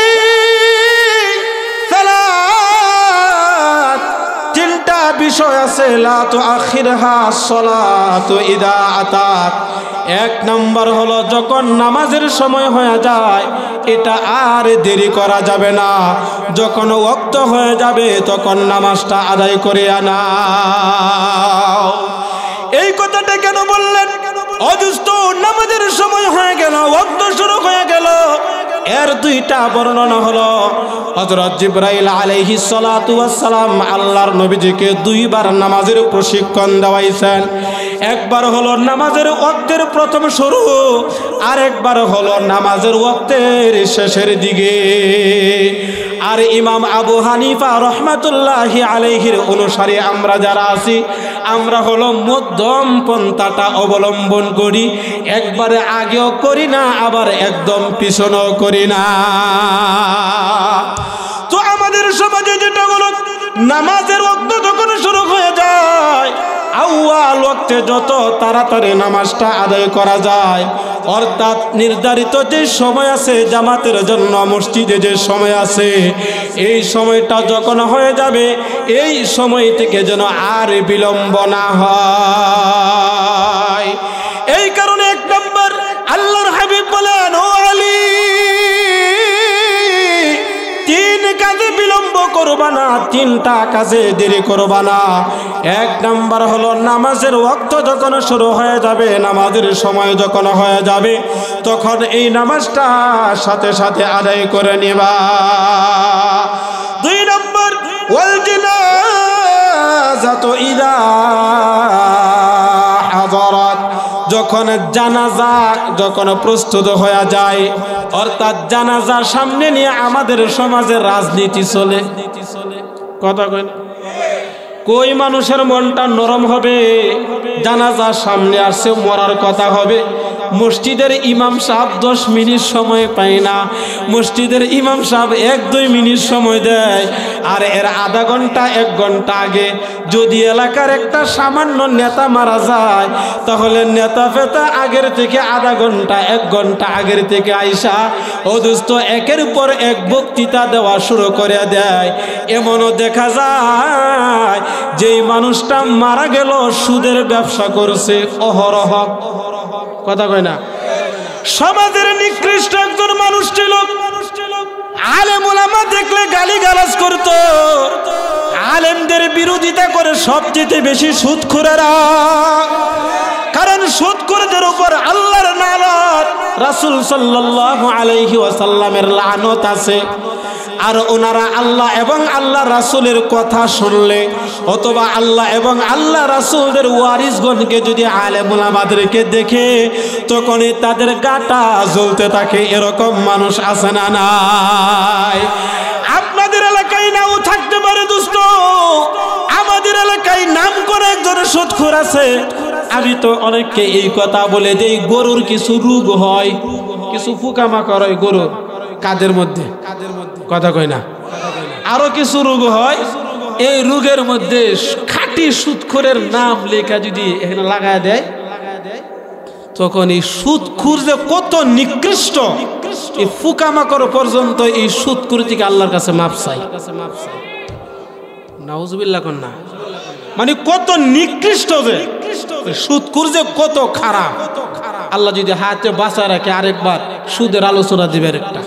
সালাত, 3টা বিষয় আছে, লা তুআখিরহা সালাতু ইযা আতাত। 1 নম্বর হলো যখন নামাজের সময় হয়ে যায় এটা আর দেরি করা যাবে না, যখন ওয়াক্ত হয়ে যাবে তখন নামাজটা আদায় করে আনাও। এই কথাটা কেন বললেন? অদুষ্ট নামাজের সময় হয়ে গেল, ওয়াক্ত শুরু হয়ে গেল, এর 2টা বর্ণনা হলো হযরত জিবরাইল আলাইহিস সালাতু ওয়াস সালাম আল্লাহর নবীজিকে 2বার নামাজের প্রশিক্ষণ দেওয়াইছেন। একবার হলো নামাজের ওয়াক্তের প্রথম শুরু, আর একবার হলো নামাজের ওয়াক্তের শেষের দিকে। আর ইমাম আবু হানিফা রহমাতুল্লাহি আলাইহির অনুসারী আমরা যারা আছি, আমরা হলো মধ্যম পন্থাটা অবলম্বন করি, একবারে আগেও করি না, আবার একদম পিছনেও করি না। তো আমাদের সমাজে যেটা হলো, নামাজের ওয়াক্ত যখন শুরু হয়ে যায়, আউয়াল ওয়াক্তে যত তাড়াতাড়ি নামাজটা আদায় করা যায়, অর্থাৎ নির্ধারিত যে সময় আছে জামাতের জন্য মসজিদে যে সময় আছে, এই সময়টা যখন হয়ে যাবে, এই সময় থেকে যেন আর বিলম্ব না হয়। এই কারণে এক নম্বর আল্লাহর হাবিব বলেন, ও আলী, তিন কাজে বিলম্ব করবা না, তিনটা কাজে দেরি করবা না। এক নাম্বার হলো নামাজের ওয়াক্ত যখন শুরু হয়ে যাবে, নামাজের সময় যখন হয়ে যাবে, তখন এই নামাজটা সাথে সাথে আদায় করে নিবা। দুই নম্বর, ওয়াল জানাজাতু ইযা হাযারাত, যখন জানাজা যখন প্রস্তুত হয়ে যায়, অর্থাৎ জানাজার সামনে নিয়ে আমাদের সমাজে রাজনীতি চলে। কথা কই না? কই মানুষের মনটা নরম হবে, জানাজার সামনে আসছে, মরার কথা হবে, মসজিদের ইমাম সাহেব 10 মিনিট সময় পায় না, মসজিদের ইমাম সাহেব 1-2 মিনিট সময় দেয়, আর এর আধা ঘন্টা 1 ঘন্টা আগে যদি এলাকার একটা সামান্য নেতা মারা যায়, তাহলে নেতা ফেতা আগের থেকে আধা ঘন্টা 1 ঘন্টা আগের থেকে আইসা ও দোস্ত একের পর এক বক্তৃতা দেওয়া শুরু করে দেয়। এমনও দেখা যায় যেই মানুষটা মারা গেল সুদের ব্যবসা করছে অহরহ। কথা কয় না? সমাজের নিকৃষ্ট একজন মানুষ ছিল, আলেম ওলামা দেখলে গালিগালাজ করত, আলেমদের বিরোধিতা করে সবচেয়ে বেশি সুদখোরেরা। কারণ সুদখোরদের উপর আল্লাহর লানত, রাসূল সাল্লাল্লাহু আলাইহি ওয়াসাল্লামের লানত আছে। আর ওনারা আল্লাহ এবং আল্লাহ রাসূলের কথা শুনলে, অথবা আল্লাহ এবং আল্লাহ রাসূলের ওয়ারিসগণকে যদি আলেম ওলামাদেরকে দেখে, তখনই তাদের গাটা জ্বলতে থাকে। এরকম মানুষ আছে না নাই? আপনাদের এলাকায় নাও থাকতে পারে দোস্ত, আমাদের এলাকায় নাম করে একজন সুদখোর আছে। আমি তো অনেককে এই কথা বলে দেই, গরুর কিছু রোগ হয়, কিছু পোকামাকড় হয় গরুর কাদের মধ্যে, কথা কয় না, আরো কিছু রোগ হয়। এই রোগের মধ্যে খাঁটি সুদখোরের নাম লেখা যদি এখানে লাগায় দেয়, তখন এই সুদখোর যে কত নিকৃষ্ট, এই পোকামাকড় পর্যন্ত এই সুদখোর থেকে আল্লাহর কাছে মাপ চাই। নাউজুবিল্লাহ কোন না, মানে কত নিকৃষ্ট যে সুদখোর যে কত খারাপ। আল্লাহ যদি হাতে বাঁচা রাখে, আরেকবার সুদের আলোচনা দিবেন একটা।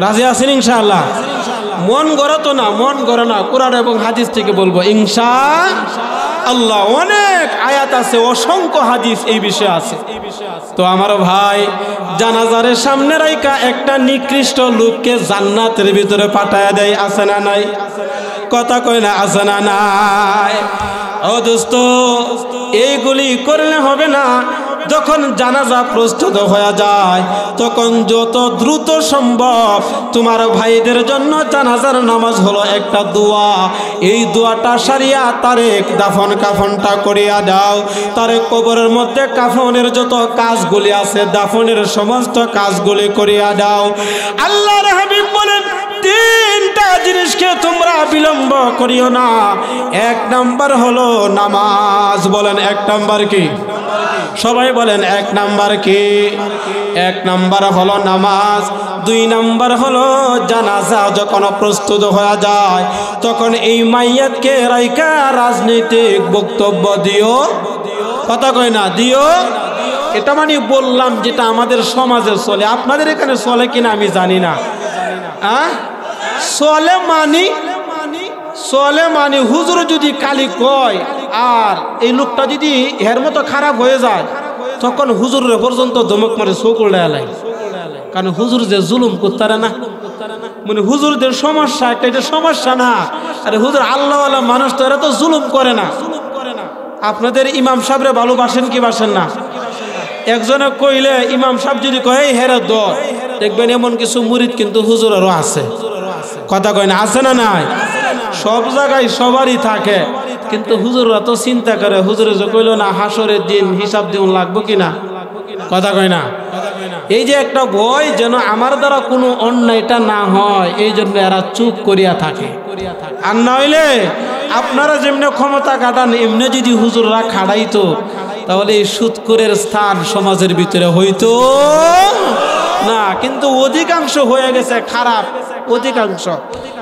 রাজি আছেন ইনশাআল্লাহ? মন গড়া তো না, মন গড়া না, কোরআন এবং হাদিস থেকে বলবো ইনশাআল্লাহ। অনেক আয়াত আছে, অসংখ্য হাদিস এই বিষয়ে আছে। তো আমার ভাই, জানাজারের সামনে রাইকা একটা নিকৃষ্ট লোককে জান্নাতের ভিতরে পাঠায়া দেয়, আছে না নাই? কথা কয় না, আছে না নাই? ও দোস্ত, এইগুলি করলে হবে না। যখন জানাজা প্রস্তুত হয়ে যায়, তখন যত দ্রুত সম্ভব তোমার ভাইদের জন্য জানাজার নামাজ হলো একটা দোয়া। এই দোয়াটা সারিয়া তারে দাফন কাফনটা করিয়া দাও। তারে কবরের মধ্যে কাফনের যত কাজগুলি আছে, দাফনের সমস্ত কাজগুলি করিয়া দাও। আল্লাহর হাবিব বলেন, তিনটা জিনিসকে তোমরা বিলম্ব করিও না। এক নাম্বার হলো নামাজ। বলেন এক নাম্বার কি? সবাই বলেন এক নাম্বার কি? এক নাম্বার হলো নামাজ। দুই নাম্বার হলো জানাজা যখন প্রস্তুত হয়ে যায়, তখন এই মাইয়াতকে রাইকা রাজনৈতিক বক্তব্য দিও। কথা কয় না, দিও। এটা মানে বললাম যেটা আমাদের সমাজে চলে, আপনাদের এখানে চলে কিনা আমি জানি না। চলে মানি হুজুর যদি কালি কয়, আর এই লোকটা যদি এর মতো খারাপ হয়ে যায়, তখন হুজুরের পর্যন্ত ধমক মারে, চকুল ডায়ালাই। কারণ হুজুর যে জুলুম করতারে না, মানে হুজুরদের সমস্যা এটা সমস্যা না। আরে হুজুর আল্লাহওয়ালা মানুষ, তো এরা তো জুলুম করে না। আপনাদের ইমাম সাহেবরে ভালোবাসেন কি বাসেন না? একজনে কইলে ইমাম সাহেব যদি কয় হেরে দ, দেখবেন এমন কিছু মুরিদ কিন্তু হুজুরেরও আছে। কথা কয় না, আছে না নাই? সব জায়গায় সবারই থাকে, কিন্তু হুজুররা তো চিন্তা করে, হুজুরে যে কইল না হাসরের দিন হিসাব দিন লাগবো কিনা। কথা কয় না? এই যে একটা ভয় যেন আমার দ্বারা কোনো অন্যায়টা না হয়, এই জন্য এরা চুপ করিয়া থাকে। আর না হইলে আপনারা যেমনি ক্ষমতা কাটান, এমনি যদি হুজুররা খাড়াইতো, তাহলে এই সুদখোরের স্থান সমাজের ভিতরে হইতো না। কিন্তু অধিকাংশ হয়ে গেছে খারাপ, অধিকাংশ।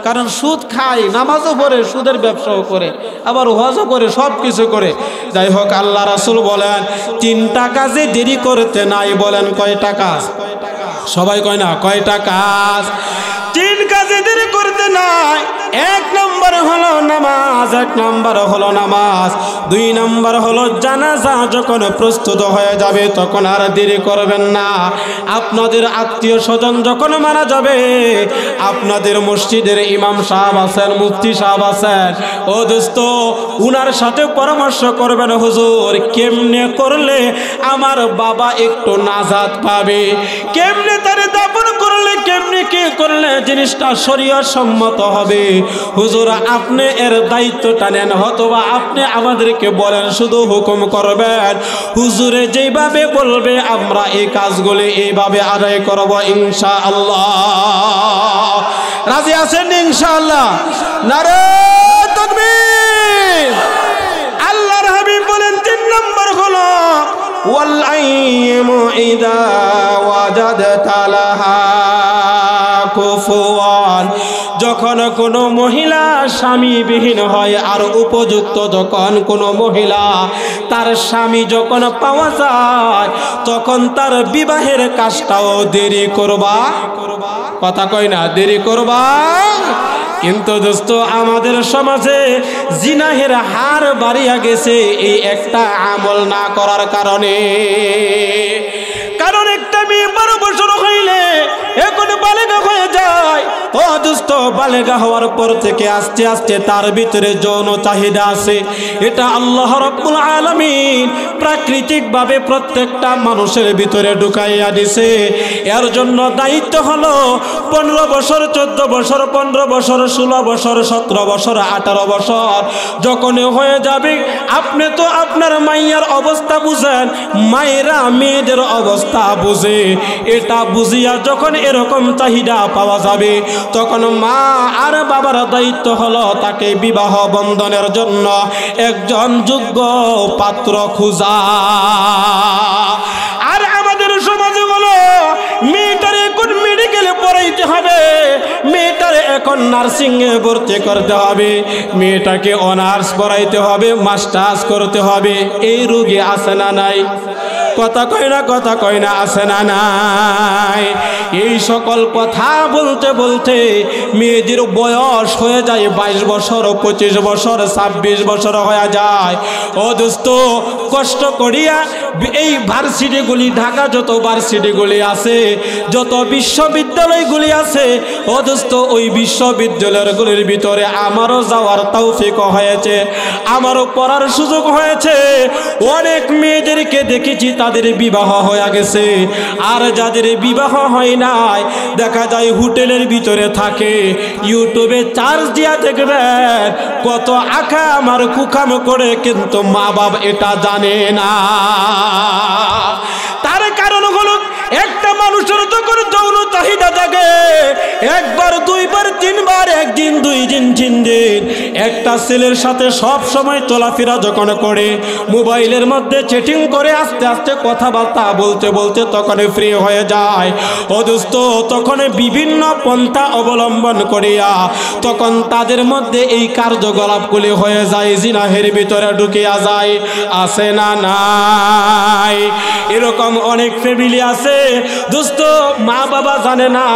কারণ সুদ খায়, নামাজও পড়ে, সুদের ব্যবসাও করে, আবার ওয়াজও করে, সব কিছু করে। যাই হোক, আল্লাহ রাসূল বলেন 3টা কাজে দেরি করতে নাই। বলেন কয়টা কাজ? সবাই কয় না কয়টা কাজ? 3 কাজে দেরি করতে নাই। 1 নম্বর হলো নামাজ, 1 নম্বর হলো নামাজ। 2 নম্বর হলো জানাজা যখন প্রস্তুত হয়ে যাবে তখন আর দেরি করবেন না। আপনাদের আত্মীয় স্বজন যখন মারা যাবে, আপনাদের মসজিদের ইমাম সাহেব আছেন, মুফতি সাহেব আছেন, ও দোস্ত, উনার সাথে পরামর্শ করবেন, হুজুর কেমনে করলে আমার বাবা একটু নাজাত পাবে, কেমনে তারে দাফন করলে, কেমনে কি করলে জিনিসটা শরীয়ত সম্মত হবে। হুজুর আপনি এর দায়িত্বটা নেন, অথবা আপনি আমাদেরকে বলেন, শুধু হুকুম করবেন। হুজুরে যেভাবে বলবে আমরা এই কাজগুলি এইভাবে আদায় করব ইনশাআল্লাহ। রাজি আছেন ইনশাআল্লাহ? নারে তাকবীর। আল্লাহর হাবিব বলেন 3 নম্বর হলো ওয়াল আইমু ইদা ওয়াজাদতা লাহা কুফুয়ান। যখন কোনো মহিলা স্বামীবিহীন হয় আর উপযুক্ত যখন কোনো মহিলা তার স্বামী যখন পাওয়া যায়, তখন তার বিবাহের কাজটাও দেরি করবা। কথা কয় না, দেরি করবা। কিন্তু দোস্ত, আমাদের সমাজে জিনাহের হার বাড়িয়া গেছে এই একটা আমল না করার কারণে। কারণ একটা মেয়ে 12 বছর হইলে এখন বালেগা হয়ে যায়। ও দোস্ত, বালেগা হওয়ার পর থেকে আস্তে আস্তে তার ভিতরে যৌন চাহিদা আছে। এটা আল্লাহ রাব্বুল আলামিন প্রাকৃতিকভাবে প্রত্যেকটা মানুষের ভিতরে ঢুকাইয়া দিছে। এর জন্য দায়িত্ব হলো 15 বছর, 14 বছর, 15 বছর, 16 বছর, 17 বছর, 18 বছর যখন হয়ে যাবে, আপনি তো আপনার মাইয়ার অবস্থা বুঝেন, মায়েরা মেয়েদের অবস্থা বুঝে। এটা বুঝিয়া যখন এরকম চাহিদা পাওয়া যাবে, তখন মা আর বাবার দায়িত্ব হলো তাকে বিবাহ বন্ধনের জন্য একজন যোগ্য পাত্র খোঁজা। আর আমাদের সমাজে হলো মেয়েটারে এখন মেডিকেলে পড়াইতে হবে, মেয়েটারে এখন নার্সিং এ ভর্তি করতে হবে, মেয়েটাকে অনার্স পড়াইতে হবে, মাস্টার্স করতে হবে। এই রোগী আছে না নাই? কথা কয় না, কথা কয় না, আছে না নাই? এই সকল কথা বলতে বলতে মেয়েদের বয়স হয়ে যায় 22 বছর, 25 বছর, 26 বছর হয়ে যায়। ও দোস্ত, কষ্ট করিয়া এই ভার্সিটিগুলি, ঢাকা যত ভার্সিটিগুলি আছে, যত বিশ্ববিদ্যালয়গুলি আছে, ও দোস্ত, ওই বিশ্ববিদ্যালয়গুলির ভিতরে আমারও যাওয়ার তৌফিক হয়েছে, আমারও পড়ার সুযোগ হয়েছে। অনেক মেয়েদেরকে দেখেছি তাদের বিবাহ হয়ে গেছে, আর যাদের বিবাহ হয় নাই দেখা যায় হোটেলের ভিতরে থাকে। ইউটিউবে চার্জ দিয়া দেখবেন কত আকাম আর কুকাম করে, কিন্তু মা বাপ এটা জানে না। তার কারণ হলো একটা মানুষের যখন যৌন চাহিদা জাগে, 1 বার 2 বার 3 বার, 1 দিন 2 দিন 3 দিন, একটা ছেলের সাথে সব সময় চলাফেরা যখন করে, মোবাইলের মধ্যে চ্যাটিং করে, আস্তে আস্তে কথাবার্তা বলতে বলতে তখন ফ্রি হয়ে যায়। ও দোস্ত, তখন বিভিন্ন পন্থা অবলম্বন করিয়া তখন তাদের মধ্যে এই কার্যকলাপগুলি হয়ে যায়, জিনাহের ভিতরে ঢুকিয়া যায়। আছে না নাই? এরকম অনেক ফ্যামিলি আছে দোস্ত, মা বাবা জানে না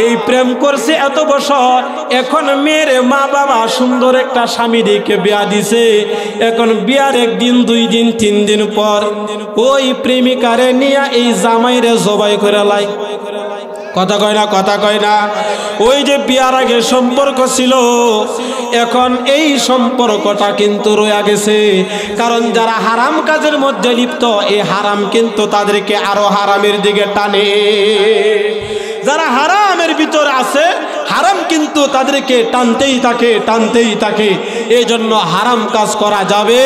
এই প্রেম করছে এত বছর, এখন মেয়ের মা বাবা সুন্দর একটা স্বামী দেখে বিয়া দিছে, এখন বিয়ার 1 দিন 2 দিন 3 দিন পর ওই প্রেমিকারে নিয়ে এই জামাইরে জবাই করে লাই। কথা কয় না, কথা কয় না। ওই যে বিয়ার আগে সম্পর্ক ছিল, এখন এই সম্পর্কটা কিন্তু রয়ে গেছে। কারণ যারা হারাম কাজের মধ্যে লিপ্ত, এই হারাম কিন্তু তাদেরকে আরো হারামের দিকে টানে। যারা হারামের ভিতর আছে, হারাম কিন্তু তাদেরকে টানতেই থাকে, টানতেই থাকে। এই জন্য হারাম কাজ করা যাবে,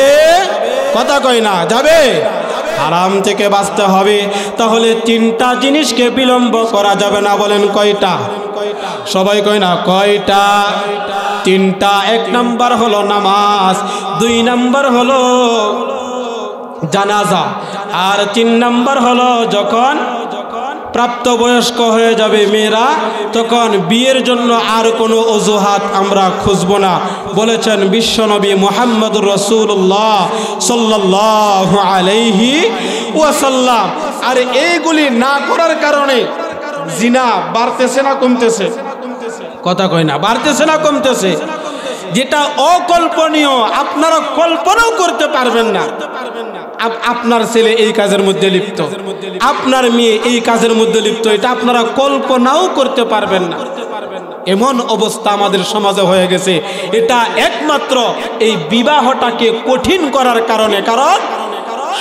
কথা কয় না, যাবে। হারাম থেকে বাঁচতে হবে। তাহলে তিনটা জিনিসকে বিলম্ব করা যাবে না। বলেন কয়টা? সবাই কয় না, কয়টা? তিনটা। এক নাম্বার হলো নামাজ, দুই নাম্বার হলো জানাজা, আর তিন নাম্বার হলো যখন প্রাপ্তবয়স্ক হয়ে যাবে মেয়েরা, তখন বিয়ের জন্য আর কোনো অজুহাত আমরা খুঁজব না, বলেছেন বিশ্বনবী মুহাম্মদুর রাসূলুল্লাহ সাল্লাল্লাহু আলাইহি ওয়াসাল্লাম। আর এইগুলি না করার কারণে জিনা বাড়তেছে না কমতেছে? কথা কয় না, বাড়তেছে না কমতেছে? যেটা অকল্পনীয়, আপনারা কল্পনাও করতে পারবেন না। আপনার ছেলে এই কাজের মধ্যে লিপ্ত, আপনার মেয়ে এই কাজের মধ্যে লিপ্ত, এটা আপনারা কল্পনাও করতে পারবেন না। এমন অবস্থা আমাদের সমাজে হয়ে গেছে। এটা একমাত্র এই বিবাহটাকে কঠিন করার কারণে। কারণ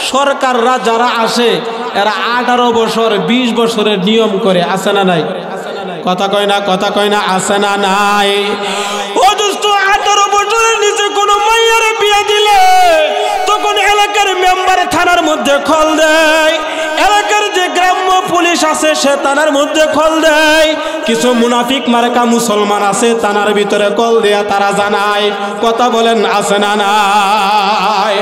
সরকাররা যারা আসে, এরা 18 বছর 20 বছরের নিয়ম করে, আছে না নাই? কথা কয় না, কথা কয় না, আছে না নাই? অথচ 18 বছরের নিচে কোনো মাইয়ার বিয়ে দিলে তখন এলাকার মেম্বার থানার মধ্যে খল দেয়, এলাকার যে গ্রাম্য পুলিশ আছে সে থানার মধ্যে খল দেয়, কিছু মুনাফিক মার্কা মুসলমান আছে থানার ভিতরে কল দেয়া তারা জানায়। কথা বলেন, আছে না নাই?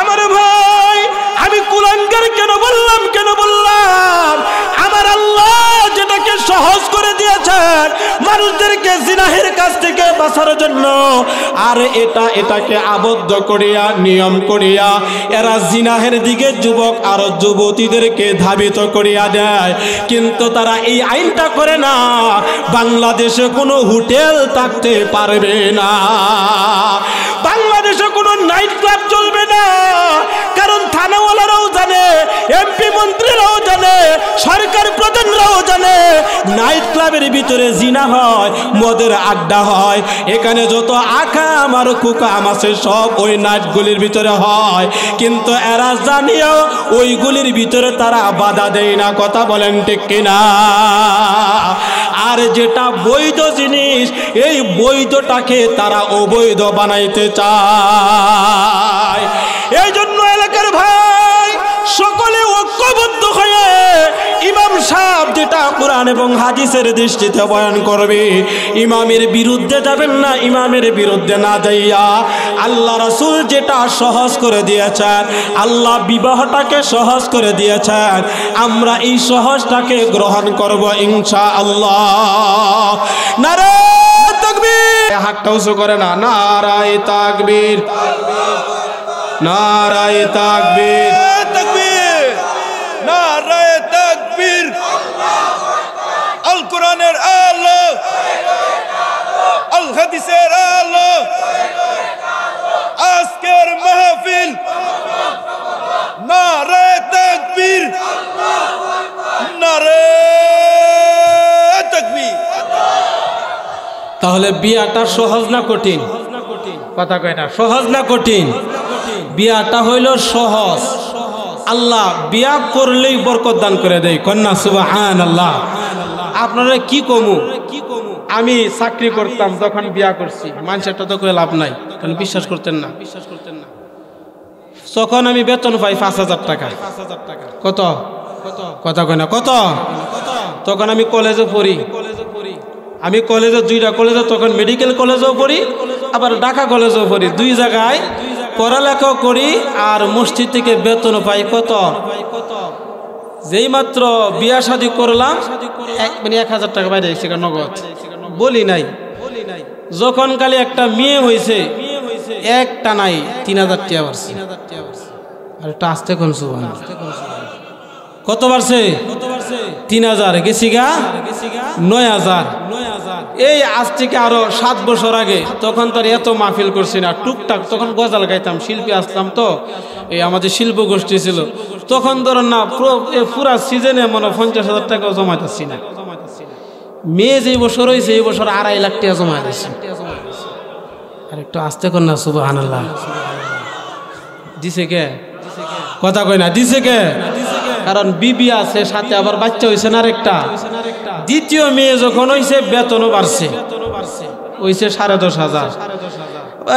আমার ভাই, আমি কুলাঙ্গার কেন বললাম, কেন বললাম? আমার আল্লাহ যেটাকে সহজ করে দিয়েছেন মানুষদেরকে জিনাহের কাছ থেকে বাঁচার জন্য, আর এটাকে আবদ্ধ করিয়া নিয়ম করিয়া এরা জিনাহের দিকে যুবক আর যুবতীদেরকে ধাবিত করিয়া দেয়। কিন্তু তারা এই আইনটা করে না, বাংলাদেশে কোনো হোটেল থাকতে পারবে না, বাংলাদেশে কোনো নাইট ক্লাব চলবে না। কারণ থানাওয়ালারাও জানে, এমপি মন্ত্রীরাও জানে, সরকার প্রধানরাও জানে, নাইট ক্লাবের ভিতরে জিনা হয়, মদের আড্ডা হয়, এখানে যত আকাম আর কুকাম আছে সব ওই নাইটগুলির ভিতরে হয়। কিন্তু এরা জানিও ওইগুলির ভিতরে তারা বাধা দেয় না। কথা বলেন ঠিক কিনা? আর যেটা বৈধ জিনিস, এই বৈধটাকে তারা অবৈধ বানাইতে চায়। এই জন্য এলাকার ভাই সকলে ঐক্যবদ্ধ হয়ে ইমাম সাহেব যেটা কোরআন এবং হাদিসের দৃষ্টিতে বয়ান করবে, ইমামের বিরুদ্ধে যাবেন না, ইমামের বিরুদ্ধে না যাইয়া আল্লাহ রাসূল যেটা সহজ করে দিয়েছেন, আল্লাহ বিবাহটাকে সহজ করে দিয়েছেন, আমরা এই সহজটাকে গ্রহণ করব ইনশাআল্লাহ। নারে তাকবীর! হাতটা উঁচু করে না, নারায়ে তাকবীর, নারায়ে তাকবীর, তাকবীর, নারায়ে তাকবীর। আল কোরআনের আলো, আল হাদিসের আলো, আজকের মাহফিল, নারায়ে তাকবীর, নারায়ে তাকবীর। তাহলে বিয়াটা সহজ না কঠিন? কথা কয় না, সহজ না কঠিন? বিয়াটা হইল সহজ। আল্লাহ বিয়া করলেই বরকত দান করে দেয়। কন্যা সুবহানাল্লাহ। আপনারা কি কমু, আমি চাকরি করতাম যখন বিয়া করছি, মানুষেরটা তো করে লাভ নাই, কারণ বিশ্বাস করতেন না। তখন আমি বেতন পাই 5,000 টাকা। কত? কথা কয় না, কত? তখন আমি কলেজে পড়ি, আমি কলেজে 2টা কলেজে, তখন মেডিকেল কলেজেও পড়ি, আবার ঢাকা কলেজেও পড়ি, 2 জায়গায় পড়ালেখাও করি, আর মসজিদ থেকে বেতনও পাই। কত? যেই মাত্র বিয়া শাদী করলাম, 1,000 টাকা বাইরে সেখানে নগদ, বলি নাই। যখন কালে একটা মেয়ে হয়েছে, একটা নাই 3,000 টাকা বাড়ছে। আর একটা আসতে কোন কত বাড়ছে? 3,000 গেছি গা 9,000। এই আজ থেকে আরো 7 বছর আগে, তখন তো আর এত মাহফিল করছি না, টুকটাক তখন গজাল গাইতাম, শিল্পী আসতাম তো, এই আমাদের শিল্প গোষ্ঠী ছিল, তখন ধরেন না পুরা সিজনে মনে 50,000 টাকাও জমাইতেছি না। মেয়ে যে বছর হয়েছে এই বছর 2.5 লাখ টাকা জমা দিয়েছে। আর একটু আস্তে কর না, সুবহানাল্লাহ। দিছে কে? কথা কই না, দিছে কে? কারণ বিবি আছে, সাথে আবার বাচ্চা হয়েছে না আরেকটা। দ্বিতীয় মেয়ে যখন হয়েছে বেতনও বাড়ছে, হয়েছে 10,500।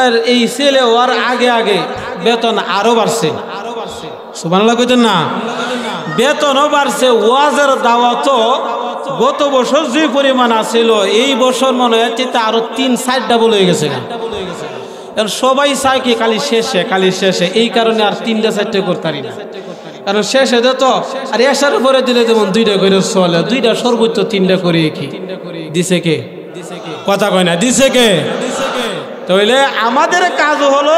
আর এই ছেলে হওয়ার আগে আগে বেতন আরো বাড়ছে। সুবহানাল্লাহ কইতেন না? বেতনও বাড়ছে। ওয়াজের দাওয়াতও গত বছর যে পরিমাণ আছিল এই বছর মনে হয় আরো 3-4 ডাবল হয়ে গেছে। সবাই চায় কি খালি শেষে, এই কারণে আর 3টা-4টা করতারি না। কারণ শেষে তো আর এসার উপরে দিলে যেমন 2টা করে চলে, 2টা সর্বোচ্চ 3টা করে কি দিছে কে? কথা কয় না, দিছে কে? তাহলে আমাদের কাজ হলো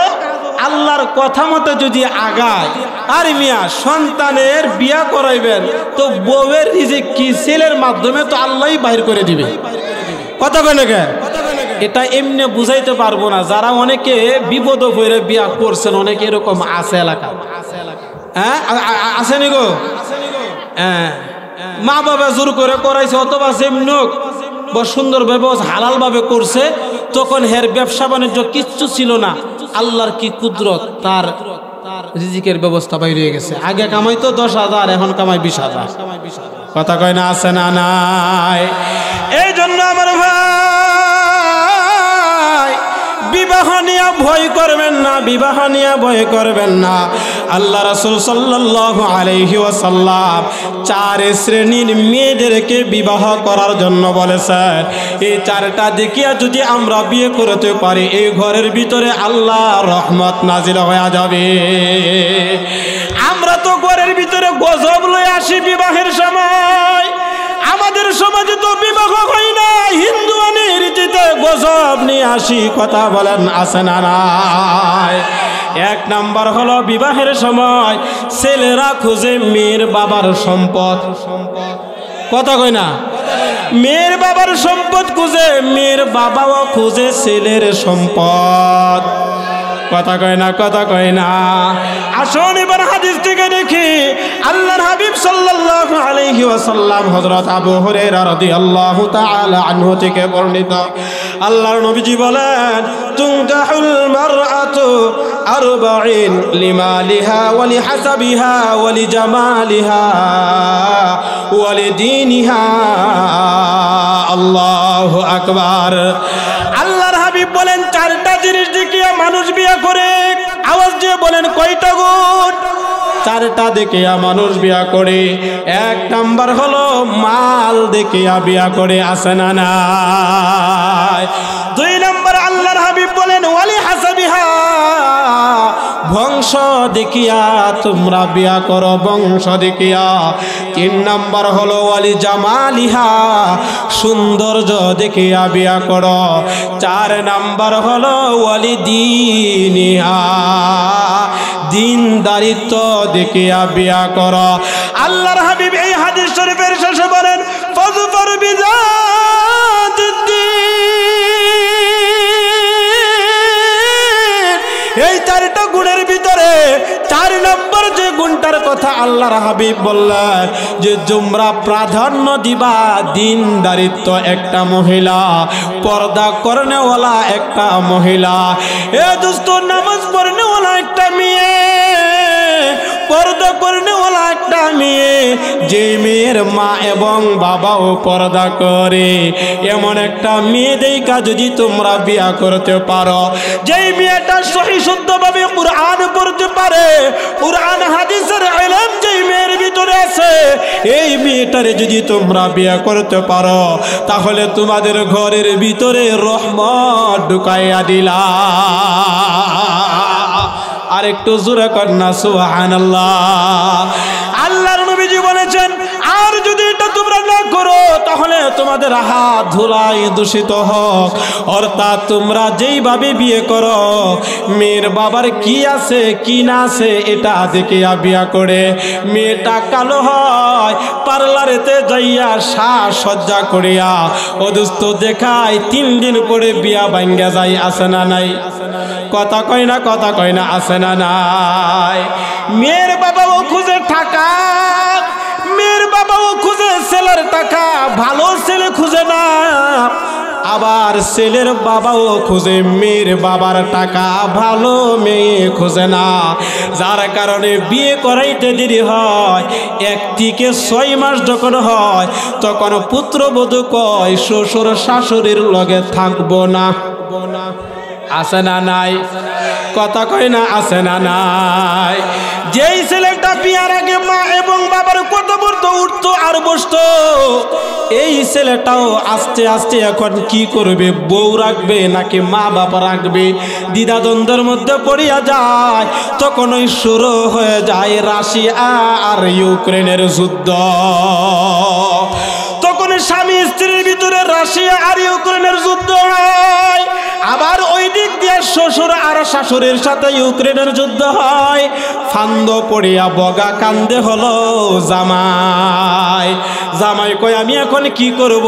আল্লাহর কথা মতো যদি আগায়। আর মিয়া সন্তানের বিয়া করাইবেন তো বউয়ের রিজিক কি ছেলের মাধ্যমে তো আল্লাহই বাইর করে দিবে। কথা কয় না কে? এটা এমনি বুঝাইতে পারবো না। যারা অনেকে বিপদ হয়ে বিয়া করছেন, অনেকে এরকম আছে এলাকা। হ্যাঁ আসেনি গো? হ্যাঁ, মা বাবা জোর করে করাইছে, অথবা যেমন সুন্দর ব্যবস্থা হালাল ভাবে করছে, তখন হের ব্যবসা বাণিজ্য কিচ্ছু ছিল না। আল্লাহর কি কুদরত, তার রিজিকের ব্যবস্থা বাইরে গেছে। আগে কামাইতো 10,000, এখন কামাই 20,000। কথা কয় না, আছে না নাই? এই জন্য আমার ভাই, বিবাহ নিয়ে ভয় করবেন না, বিবাহ নিয়ে ভয় করবেন না। আল্লাহ রাসূল সাল্লাল্লাহু আলাইহি ওয়াসাল্লাম 4 শ্রেণীর মেয়েদেরকে বিবাহ করার জন্য বলেছেন। এই 4টা দেখিয়া যদি আমরা বিয়ে করতে পারি, এই ঘরের ভিতরে আল্লাহর রহমত নাজিল হয়ে যাবে। আমরা তো ঘরের ভিতরে গজব লয়ে আসি বিবাহের সময়। আমাদের সমাজে তো বিবাহ হয় না, হিন্দু রীতিতে গজব নিয়ে আসি। কথা বলেন, আছে না নাই? 1 নাম্বার হলো বিবাহের সময় ছেলেরা খুঁজে মেয়ের বাবার সম্পদ। কথা কই না? মেয়ের বাবার সম্পদ খুঁজে, মেয়ের বাবাও খুঁজে ছেলের সম্পদ। কথা কয় না, কথা কয় না। আসুন এবার হাদিস থেকে দেখি। আল্লাহর হাবিব সাল্লাল্লাহু আলাইহি ওয়াসাল্লাম হযরত আবু হুরায়রা রাদিয়াল্লাহু তাআলা আনহু থেকে বর্ণিত, আল্লাহর নবীজি বলেন, তুনকাহুল মারআতু আরবাঈন লিমালিহা ওয়া লিহাসাবিহা ওয়া লিজামালিহা ওয়া লিদীনিহা। আল্লাহু আকবার। আল্লাহর হাবিব বলেন 4টা জিনিস দেখিয়া মানুষ বিয়ে করে। আওয়াজ দিয়ে বলেন কয়টা গুণ? 4টা দেখিয়া মানুষ বিয়া করে। 1 নাম্বার হলো মাল দেখিয়া বিয়া করে, আছে না নাই? 2 নাম্বার আল্লাহর হাবিব বলেন ওয়ালি হাসাবিহা, বংশ দেখিয়া তোমরা বিয়া করো, বংশ দেখিয়া। 3 নাম্বার হলো ওয়ালি জামালিহা, সৌন্দর্য দেখিয়া বিয়া করো। 4 নাম্বার হলো ওয়ালি দীনিহা, দিনদারিত্ব দেখিয়া বিয়া করো। আল্লাহর হাবিব এই হাদিস শরীফের শেষে বলেন, ফাযফার বিযাতিদ্দীন। এই 4টা গুণের ভিতরে 4 নম্বর যে গুণটার কথা আল্লাহর হাবিব বললেন, যে তোমরা প্রাধান্য দিবা দিনদারিত্ব একটা মহিলা, পর্দা করনেওয়ালা একটা মহিলা। এ দোস্ত, নামাজ পড়নেওয়ালা একটা মেয়ে, পর্দা করনেওয়ালা একটা মেয়ে, যে মেয়ের মা এবং বাবাও পর্দা করে, এমন একটা মেয়ে দেখা যদি তোমরা বিয়া করতে পারো, যেই মেয়েটা সহি শুদ্ধভাবে কুরআন পড়তে পারে, কুরআন হাদিসের ইলম যেই মেয়ের ভিতরে আছে, এই মেয়েটারে যদি তোমরা বিয়া করতে পারো, তাহলে তোমাদের ঘরের ভিতরে রহমত ঢুকাইয়া দিলা। আর একটু জোরে কন্যা সুবহানাল্লাহ। আল্লাহর নবীজি বলেছেন, আর যদি এটা তোমরা না করো তাহলে তোমাদের হাত ধুলাই দূষিত হোক। অর্থাৎ তোমরা যেইভাবে বিয়ে করো, মেয়ের বাবার কি আছে কি না আছে এটা দেখিয়া বিয়া করে। মেয়েটা কালো হয়, পার্লারেতে যাইয়া সাজসজ্জা করিয়া অদুস্ত দেখায়, 3 দিন পরে বিয়া ভাঙ্গা যায়, আছে না নাই? কথা কয় না, কথা কয় না, আছে না নাই? মেয়ের বাবাও খুঁজে টাকা, মেয়ের বাবাও খুঁজে ছেলের টাকা, ভালো ছেলে খুঁজে না। আবার ছেলের বাবাও খুঁজে মেয়ের বাবার টাকা, ভালো মেয়ে খুঁজে না। যার কারণে বিয়ে করাইতে দেরি হয়। 1 থেকে 6 মাস যখন হয় তখন পুত্রবধূ কয় শ্বশুর শাশুড়ির লগে থাকবো না। আছে না নাই? কথা কয় না, আছে না নাই? যেই ছেলেটা বিয়ার আগে মা এবং বাবার কথা বলতো, উঠতো আর বসতো, এই ছেলেটাও আস্তে আস্তে এখন কি করবে? বউ রাখবে নাকি মা বাবা রাখবে? দ্বিধাদ্বন্দ্বের মধ্যে পড়িয়া যায়। তখন ওই শুরু হয়ে যায় রাশিয়া আর ইউক্রেনের যুদ্ধ। তখন স্বামী স্ত্রীর ভিতরে রাশিয়া আর ইউক্রেনের যুদ্ধ হয়। আবার ওই দিক দিয়ে শ্বশুর আর শাশুড়ির সাথে ইউক্রেনের যুদ্ধ হয়। ফান্দ পড়িয়া বগা কান্দে হলো জামাই। জামাই কয় আমি এখন কি করব?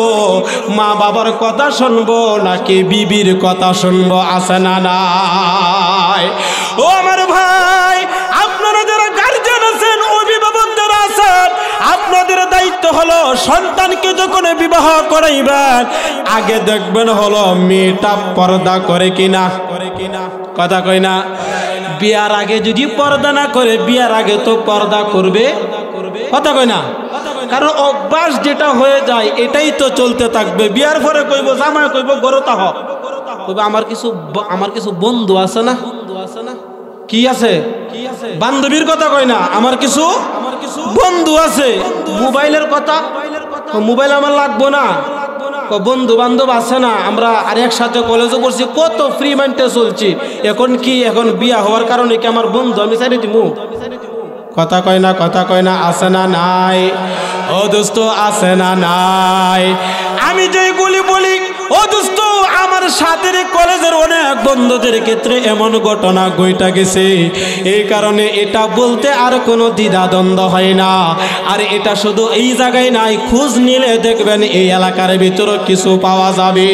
মা বাবার কথা শুনবো নাকি বিবির কথা শুনবো? আছে না নাই? ও আমার ভাই, আপনারা যারা গার্জিয়ান আছেন, অভিভাবক যারা আছেন, আপনাদের দায়িত্ব হলো সন্তানকে যখন বিবাহ করাইবেন আগে দেখবেন হলো মেয়েটা পর্দা করে কিনা। কথা কয় না? বিয়ার আগে যদি পর্দা না করে, বিয়ার আগে তো পর্দা করবে। কথা কয় না? কারণ অভ্যাস যেটা হয়ে যায় এটাই তো চলতে থাকবে। বিয়ার পরে কইব, জামাই কইব গরতা হ, কইব আমার কিছু বন্ধু আছে না। কি আছে? বান্ধবীর কথা কয় না, আমার কিছু বন্ধু আছে। মোবাইলের কথা, মোবাইল আমার লাগবো না। বন্ধু বান্ধব আছে না, আমরা আর একসাথে কলেজে পড়ছি, কত ফ্রি মাইন্ডে চলছি। এখন কি? এখন বিয়া হওয়ার কারণে কি আমার বন্ধু আমি চাইলে দিমু? কথা কয় না, কথা কয় না, আছে না নাই? ও দোস্ত, আছে না নাই? আমি যেগুলি বলি, ও দোস্ত, আমার সাথে কলেজের অনেক বন্ধুদের ক্ষেত্রে এমন ঘটনা ঘটা গেছে। এই কারণে এটা বলতে আর কোনো দ্বিধাদ্বন্দ্ব হয় না। আর এটা শুধু এই জায়গায় নাই, খোঁজ নিলে দেখবেন এই এলাকার ভিতরে কিছু পাওয়া যাবে।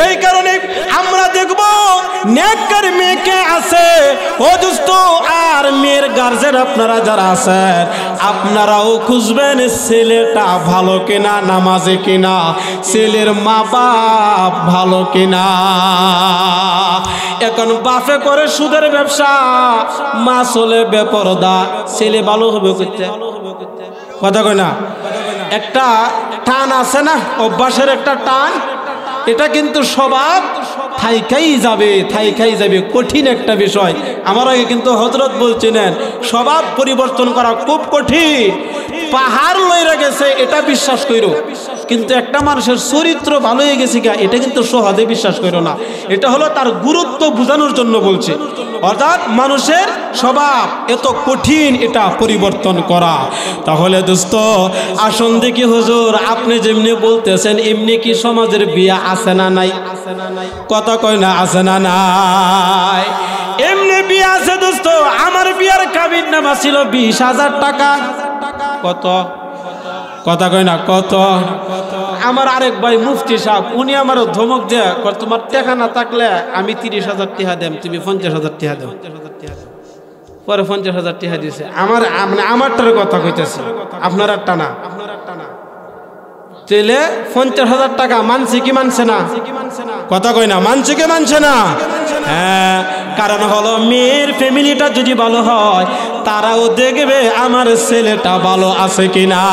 এই কারণে আমরা দেখব নেককার মেয়েকে আছে। ও দোস্ত, আর মেয়ের গার্জেন আপনারা যারা আছেন, আপনারাও খুঁজবেন ছেলেটা ভালো কিনা, নামাজে কিনা, ছেলের মা বাপ ভালো কিনা। এখন বাপে করে সুদের ব্যবসা, মা চলে বেপরদা, ছেলে ভালো হবে করতে। কথা কয় না? একটা টান আছে না, অভ্যাসের একটা টান, এটা কিন্তু স্বভাব থাইকাই যাবে, কঠিন একটা বিষয়। আমার আগে কিন্তু হযরত বলছিলেন স্বভাব পরিবর্তন করা খুব কঠিন। পাহাড় লইরা গেছে এটা বিশ্বাস করো, কিন্তু একটা মানুষের চরিত্র ভালো হয়ে গেছে গা, এটা কিন্তু সহজে বিশ্বাস করো না। এটা হলো তার গুরুত্ব বোঝানোর জন্য বলছে। অর্থাৎ মানুষের স্বভাব এত কঠিন এটা পরিবর্তন করা। তাহলে দোস্ত আসুন দেখি হুজুর, আপনি যেমনি বলতেছেন এমনি কি সমাজের বিয়া আছে না নাই? কথা কয় না, আছে না নাই? এমনি বিয়া আছে দোস্ত। আমার বিয়ার কাবিন নামা ছিল 20,000 টাকা। কত? কথা কয় না, কত? আমার আরেক ভাই মুফতি সাহেব, উনি আমার ধমক দেয়, তোমার টাকা না থাকলে আমি 30,000 টাকা দেব, তুমি 50,000 টাকা দেব। পরে 50,000 টাকা দিয়েছে। আমারটার কথা কইতেছি, আপনার একটা না। তাহলে 50,000 টাকা মানছে কি মানছে না? কথা কয় না, মানছে কি মানছে না? হ্যাঁ, কারণ হলো মেয়ের ফ্যামিলিটা যদি ভালো হয় তারাও দেখবে আমার ছেলেটা ভালো আছে কিনা।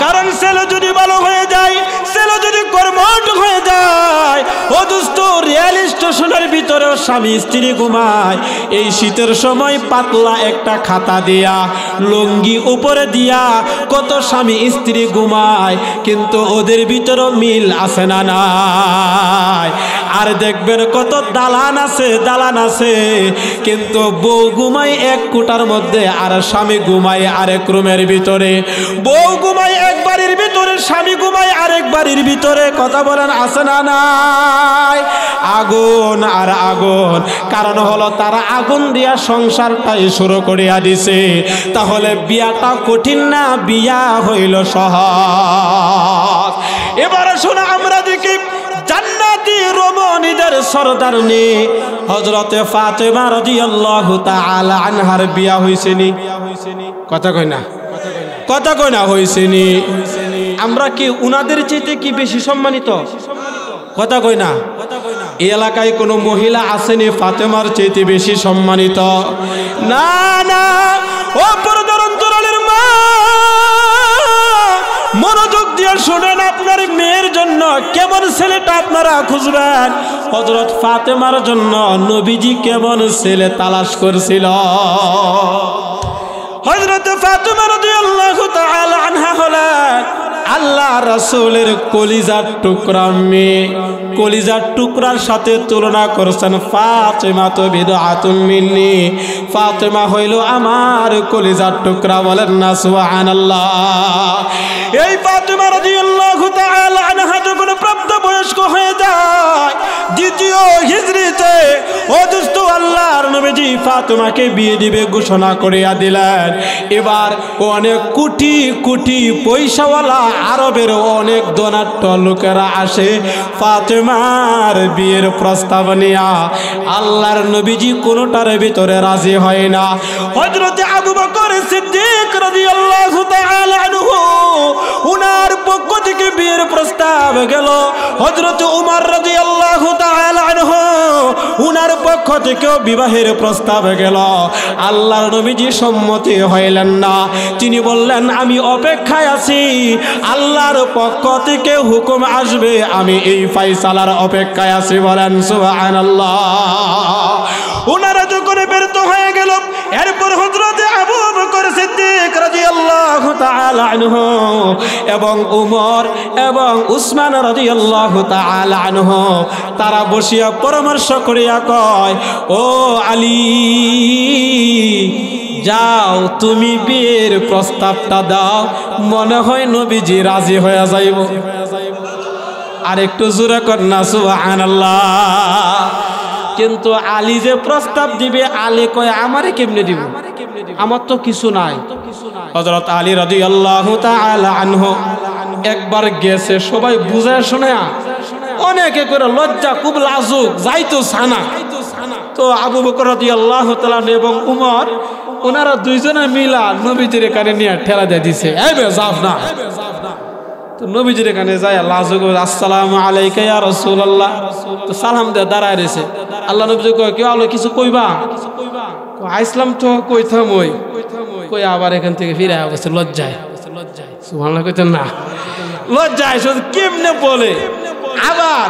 কারণ ছেলে যদি ভালো হয়ে যায়, ছেলে যদি কর্মঠ হয়ে যায়, ও দোস্ত রেল স্টেশনের ভিতরেও স্বামী স্ত্রী ঘুমায়। এই শীতের সময় পাতলা একটা খাতা দিয়া, লুঙ্গি উপরে দিয়া কত স্বামী স্ত্রী ঘুমায়, কিন্তু ওদের ভিতরেও মিল আছে না নাই? আর দেখবেন কত দালান আছে, কিন্তু বউ ঘুমায় এক কোঠার মধ্যে আর স্বামী ঘুমায় আরেক রুমের ভিতরে। বউ ঘুমায় এক বাড়ির ভিতরে, স্বামী ঘুমায় আরেক বাড়ির ভিতরে। কথা বলেন, আছে না নাই? আগুন আর আগুন। কারণ হলো তারা আগুন দিয়া সংসারটাই শুরু করিয়া দিছে। তাহলে বিয়াটা কঠিন না, বিয়া হইল সহজ। এবারে শোনা, আমরা দেখি জান্নাতি রমণীদের সরদারনি হযরতে ফাতেমা রাদিয়াল্লাহু তাআলা আনহার বিয়া হইছে নি? কথা কয় না? কথা কই না হয়েছে নি? আমরা কি উনাদের চাইতে কি বেশি সম্মানিত? কথা কই না? এই এলাকায় কোনো মহিলা আসেনি ফাতেমার চাইতে বেশি সম্মানিত? না না। ও পর্দার অন্তরালের মা, মনোযোগ দিয়ে শুনেন, আপনার মেয়ের জন্য কেমন ছেলেটা আপনারা খুঁজবেন। হযরত ফাতেমার জন্য নবীজি কেমন ছেলে তালাশ করছিল। হযরত ফাতেমা রাদিয়াল্লাহু তাআলা আনহা হলেন আল্লাহ রাসূলের কলিজার টুকরা মেয়ে। কলিজার টুকরার সাথে তুলনা করছেন ফাতেমা তো বিদআতুম মিন্নি, ফাতেমা হইল আমার কলিজার টুকরা। বলেন না সুবহানাল্লাহ। এই ফাতেমা রাদিয়াল্লাহু তাআলা আনহা যখন প্রাপ্তবয়স্ক হয়ে যায় দ্বিতীয় হিজরিতে, ও দোস্ত আল্লাহর নবীজি ফাতেমাকে বিয়ে দিবে ঘোষণা করিয়া দিলেন। এবার অনেক কোটি কোটি পয়সাওয়ালা আরবের অনেক ধনাঢ্য লোকেরা আসে ফাতেমার বিয়ের প্রস্তাব নিয়া। আল্লাহর নবীজি কোনোটার ভিতরে রাজি হয় না। হযরত আবু বকর সিদ্দিক রাদিয়াল্লাহু তাআলা আনহু, উনার পক্ষ থেকে বিয়ের প্রস্তাব গেল। হযরত উমর রাদিয়াল্লাহু তাআলা আনহু, উনার পক্ষ থেকেও বিবাহের প্রস্তাব গেল। আল্লাহর নবীজি সম্মতি হইলেন না। তিনি বললেন আমি অপেক্ষায় আছি, আল্লাহর পক্ষ থেকে হুকুম আসবে, আমি এই ফায়সালার অপেক্ষায় আছি। বলেন সুবহানাল্লাহ। উনারা যখন ব্যর্থ হয়ে গেল, এরপর হযরত আবু বকর সিদ্দিক রাদিয়াল্লাহু তাআলা আনহু এবং উমর এবং উসমান রাদিয়াল্লাহু তাআলা আনহু, তারা বসিয়া পরামর্শ করিয়া কয়, ও আলী, যাও তুমি বিয়ের প্রস্তাবটা দাও, মনে হয় নবীজি রাজি হয়ে যাইব। আর একটু জোরে কর না সুবহানাল্লাহ। কিন্তু আলী যে প্রস্তাব দিবে, আলী কয় আমারে কেমনে দিব, আমার তো কিছু নাই। হযরত আলী রাদিয়াল্লাহু তাআলা আনহু একবার গেছে, সবাই বুঝায় শোনা, অনেকে করে লজ্জা খুব লাজুক, যাইতো ছানা। তো আবু বকর রাদিয়াল্লাহু তাআলা এবং উমর, ওনারা দুইজনে মিলা নবীজির কানে নিয়ে ঠেলা দিয়ে দিছে, এই বে যাও না। তো নবীজির কানে যায় লাজুক, আসসালামু আলাইকা ইয়া রাসূলুল্লাহ। তো সালাম দিয়ে দাঁড়ায় রয়েছে। আল্লাহ নবী কয়, কেউ আলো কিছু কইবা? আইসলাম তো কইতাম, ওই কই আবার এখান থেকে ফিরে আসছে লজ্জায়। সুবহানাল্লাহ কইতেন না, লজ্জায় শুধু কেমনে বলে। আবার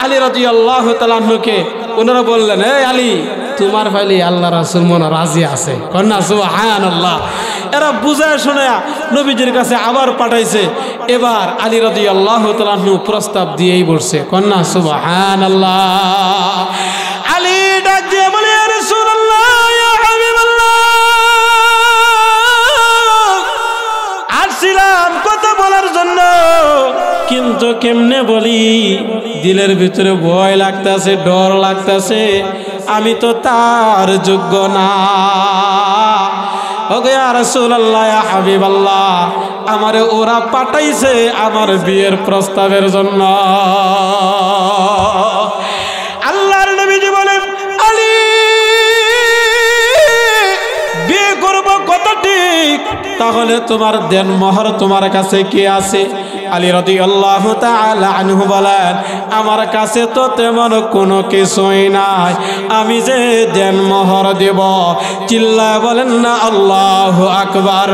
আলী রাদিয়াল্লাহু তাআলা আনহুকে ওনারা বললেন, এই আলী, তোমার ফাইলে আল্লাহ রাসূল মনে রাজি আছে। কন্যা সুবহানাল্লাহ। এরা বুঝায় শোনা নবীজির কাছে আবার পাঠাইছে। এবার আলী রাদিয়াল্লাহু তাআলা আনহু প্রস্তাব দিয়েই বলছে। কন্যা সুবহানাল্লাহ। আলী ডাক দিয়ে বলে, ইয়া রাসূলুল্লাহ, ইয়া হাবিবাল্লাহ, আসছিলাম কথা বলার জন্য, কিন্তু কেমনে বলি, দিলের ভিতরে ভয় লাগতেছে, ডর লাগতেছে, আমি তো তার যোগ্য না। ওগো ইয়া রাসূলুল্লাহ, ইয়া হাবিবাল্লাহ, আমারে ওরা পাঠাইছে আমার বিয়ের প্রস্তাবের জন্য। আল্লাহর নবীজি বলেন, আলী, বিয়ে করব কথা ঠিক, তাহলে তোমার দেন মোহর তোমার কাছে কি আছে? আলী রাদিয়াল্লাহু তাআলা আনহু বলেন, আমার কাছে তো তেমন কোনো কিছুই নাই, আমি যে দেন মোহর দেব। চিল্লায় বলেন না আল্লাহু আকবার।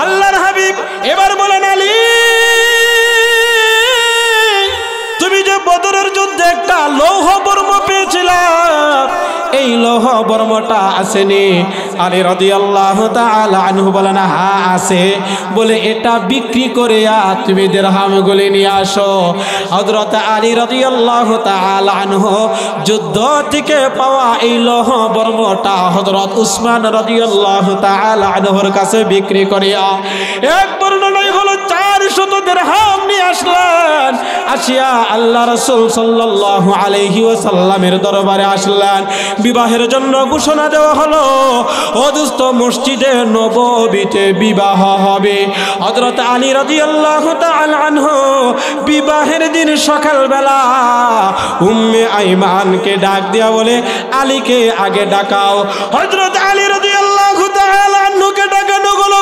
আল্লাহর হাবিব এবার বলেন, আলী, তুমি যে বদরের যুদ্ধে একটা লৌহ বর্ম পেয়েছিলাম, এই লৌহ বর্মটা আসেনি? আলী রাদিয়াল্লাহু তাআলা আনহু বলেন, হ্যাঁ আছে। বলে এটা বিক্রি করে তুমি দিরহামগুলি নিয়ে আসো। হযরত আলী রাদিয়াল্লাহু তাআলা আনহু যুদ্ধ থেকে পাওয়া এই লৌহ বর্মটা হযরত উসমান রাদিয়াল্লাহু তাআলা আনহুর কাছে বিক্রি করিয়া এক বর্ণনায় হলো 400 দিরহাম নিয়ে আসলেন। আসিয়া আল্লাহ রাসূল সাল্লাল্লাহু আলাইহি ওয়াসাল্লামের দরবারে আসলেন। বিবাহের জন্য ঘোষণা দেওয়া হলো, ও দোস্ত, মসজিদে নববীতে বিবাহ হবে। হযরত আলী রাদিয়াল্লাহু তাআলা আনহু বিবাহের দিন সকালবেলা উম্মে আইমানকে ডাক দিয়া বলে, আলীকে আগে ডাকাও। হযরত আলী রাদিয়াল্লাহু তাআলা আনহুকে ডাকানো হলো।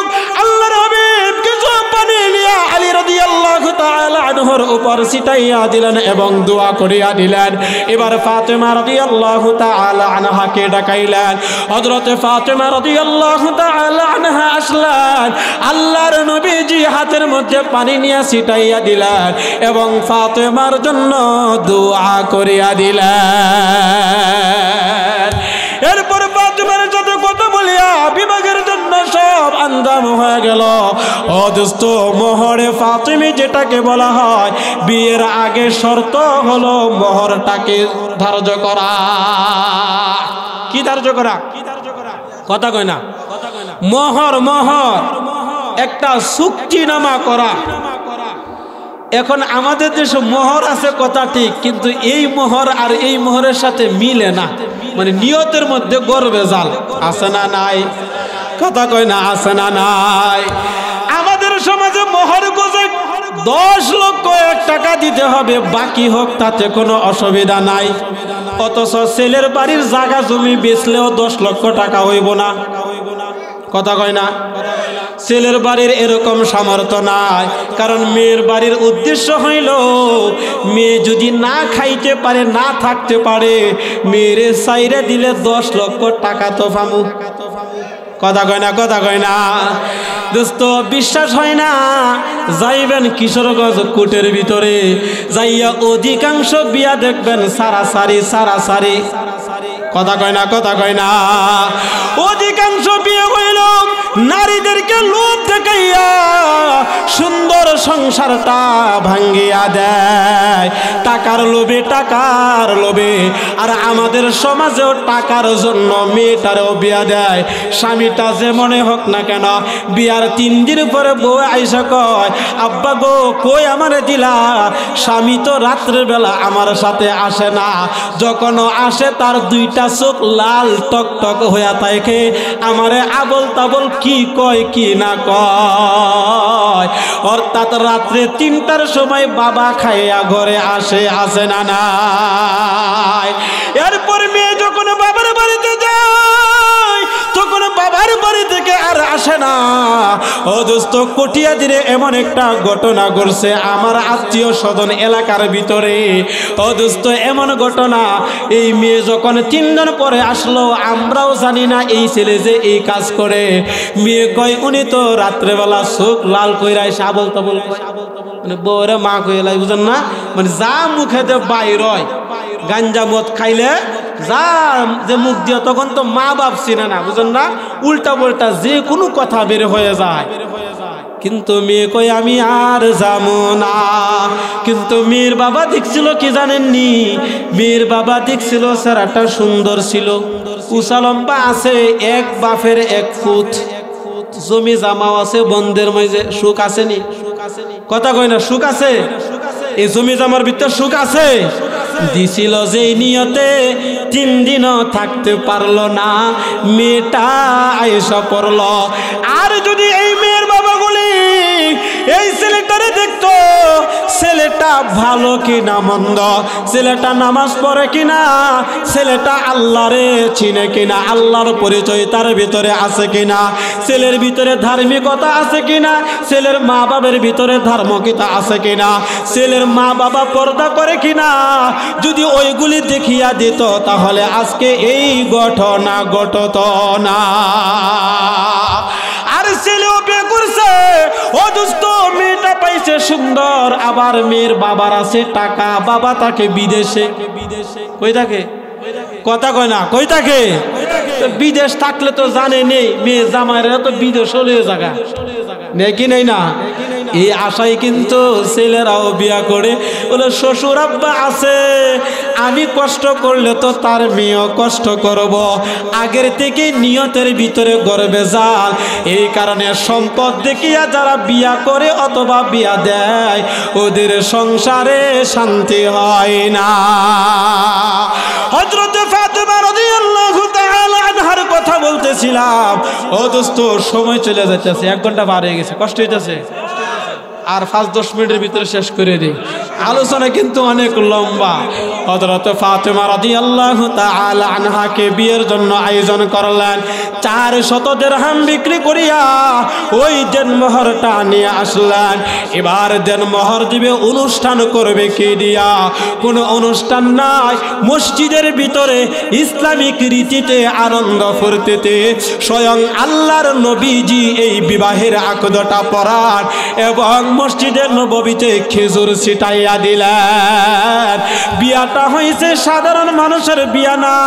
রাদিয়াল্লাহু তাআলা আনহার উপর ছিটাইয়া দিলেন এবং দোয়া করিয়া দিলেন। এবার ফাতেমা রাদিয়াল্লাহু তাআলা আনহাকে ডাকাইলেন। হযরতে ফাতেমা রাদিয়াল্লাহু তাআলা আনহা আসলেন, আল্লাহর নবীজি হাতের মধ্যে পানি নিয়ে ছিটাইয়া দিলেন এবং ফাতেমার জন্য দোয়া করিয়া দিলেন। এরপর ফাতেমার সাথে কথা বলিয়া বিবাহের জন্য সব আঞ্জাম হয়ে গেল। ও দোস্ত, মোহরে ফাতেমি যেটাকে বলা হয়, বিয়ের আগে শর্ত হলো মোহরটাকে ধার্য করা। কি ধার্য করা? কথা কয় না। মোহর একটা চুক্তিনামা করা। এখন আমাদের দেশে মোহর আছে কথা ঠিক, কিন্তু এই মোহর আর এই মোহরের সাথে মিলে না, মানে নিয়তের মধ্যে গর্বে জাল আছে না নাই? কথা কয় না, আছে না নাই? আমাদের সমাজে মোহর গোজে 10 লক্ষ 1 টাকা দিতে হবে, বাকি হোক তাতে কোনো অসুবিধা নাই। অথচ ছেলের বাড়ির জায়গা জমি বেচলেও 10 লক্ষ টাকা হইব না। কথা কয় না? ছেলের বাড়ির এরকম সামর্থ্য নাই, কারণ মেয়ের বাড়ির উদ্দেশ্য হইল মেয়ে যদি না খাইতে পারে, না থাকতে পারে, মেয়েরে সাইরে দিলে 10 লক্ষ টাকা তো পামু। কথা কয় না? কথা কয় না? দোস্ত, বিশ্বাস হয় না? যাইবেন কিশোরগঞ্জ কোর্টের ভিতরে, যাইয়া অধিকাংশ বিয়া দেখবেন সারাসারি। কথা কয় না? কথা কয় না? অধিকাংশ বিয়ে হইল নারীদেরকে লোভ দেখাইয়া সুন্দর সংসারটা ভাঙ্গিয়া দেয়, টাকার লোভে। আর আমাদের সমাজেও টাকার জন্য মেয়েটারেও বিয়া দেয়। স্বামীটা যে মনে হোক না কেন, বিয়ার 3 দিন পরে বউ আইসা কয়, আব্বা গো কই আমারে দিলা? স্বামী তো রাত্রের বেলা আমার সাথে আসে না, যখন আসে তার 2টা চোখ লাল টকটক হইয়া থাকে, আমারে আবল তাবল কি কয় কি না কয়। অর্থাৎ রাত্রে 3টার সময় বাবা খাইয়া ঘরে আসে না নাই? এরপর মেয়ে যখন বাবার বাড়িতে যায়, তখন বাবার বাড়ি থেকে আর আসে না। ও দোস্ত, কটিয়াদিরে এমন একটা ঘটনা ঘটছে আমার আত্মীয় স্বজন এলাকার ভিতরে। ও দোস্ত, এমন ঘটনা, এই মেয়ে যখন 3 দিন পরে আসলো, আমরাও জানি না এই ছেলে যে এই কাজ করে। মেয়ে কয়, উনি তো রাত্রেবেলা চোখ লাল কইরা আবল তাবল, মানে বউরে মা কইলাই, বুঝেন না? মানে যা মুখেতে বাইর হয়, গাঞ্জা মদ খাইলে যা যে মুখ দিয়ে, তখন তো মা বাপ চিনে না, বুঝেন না? উল্টা পাল্টা যে কোনো কথা বের হয়ে যায়। কিন্তু মেয়ে কই, আমি আর যাবো না। কিন্তু মেয়ের বাবা দেখছিল কি জানেননি? মেয়ের বাবা দেখছিল চেহারাটা সুন্দর ছিল, উঁচা লম্বা আছে, 1 বাপের 1 ফুট, জমি জামাও আছে, বন্ধের মাঝে সুখ আসেনি? কথা কয় না? সুখ আছে? এই জমি জামার ভিতর সুখ আছে। দিছিল যে নিয়তে, 3 দিনও থাকতে পারলো না, মেয়েটা আয়েশা পড়ল। আর যদি এই মেয়ের বাবাগুলি এই ছেলেটারে দেখতো, ছেলেটা ভালো কিনা মন্দ, ছেলেটা নামাজ পড়ে কিনা, ছেলেটা আল্লাহরে চিনে কিনা, আল্লাহর পরিচয় তার ভিতরে আছে কিনা, ছেলের ভিতরে ধার্মিকতা আছে কিনা, ছেলের মা বাবার ভিতরে ধার্মিকতা আছে কিনা, ছেলের মা বাবা পর্দা করে কিনা, যদি ওইগুলি দেখিয়া দিত, তাহলে আজকে এই ঘটনা ঘটত না। আর ছেলেও বিয়ে করছে। ও দোস্ত, মেয়েটা পাইছে সুন্দর, আবার মেয়ের বাবার আছে টাকা, বাবা তাকে বিদেশে। কই থাকে? কথা কয় না? কই থাকে? বিদেশ থাকলে তো জানে নেই, মেয়ে জামাইরা তো বিদেশ হলে জায়গা নেই কি নেই না? এই আশায় কিন্তু ছেলেরাও বিয়া করে, বলে শ্বশুর আব্বা আছে, আমি কষ্ট করলে তো তার মেয়েও কষ্ট করব। আগের থেকে নিয়তের ভিতরে গর্বে জাল। এই কারণে সম্পদ দেখিয়া যারা বিয়া করে অথবা বিয়া দেয়, ওদের সংসারে শান্তি হয় না। হযরতে ফাতেমা রাদিয়াল্লাহু তাআলা আনহার কথা বলতেছিলাম। ও দোস্ত, সময় চলে যাচ্ছে, 1 ঘন্টা পার হয়ে গেছে, কষ্ট হইতেছে। আর 5-10 মিনিটের ভিতরে শেষ করে দিই, আলোচনা কিন্তু অনেক লম্বা। হযরত ফাতেমা রাদিয়াল্লাহু তাআলা আনহাকে বিয়ের জন্য আয়োজন করলেন। 400 দিরহাম বিক্রি করিয়া ওই দেনমোহরটা নিয়ে আসলেন। এবার দেনমোহর দিবে, অনুষ্ঠান করবে কে দিয়া? কোনো অনুষ্ঠান নাই, মসজিদের ভিতরে ইসলামিক রীতিতে আনন্দ ফুর্তিতে স্বয়ং আল্লাহর নবীজি এই বিবাহের আকদটা পড়ান এবং মসজিদের নববীতে খেজুর ছিটাইয়া দিলেন। বিয়াটা হয়েছে সাধারণ মানুষের বিয়া না,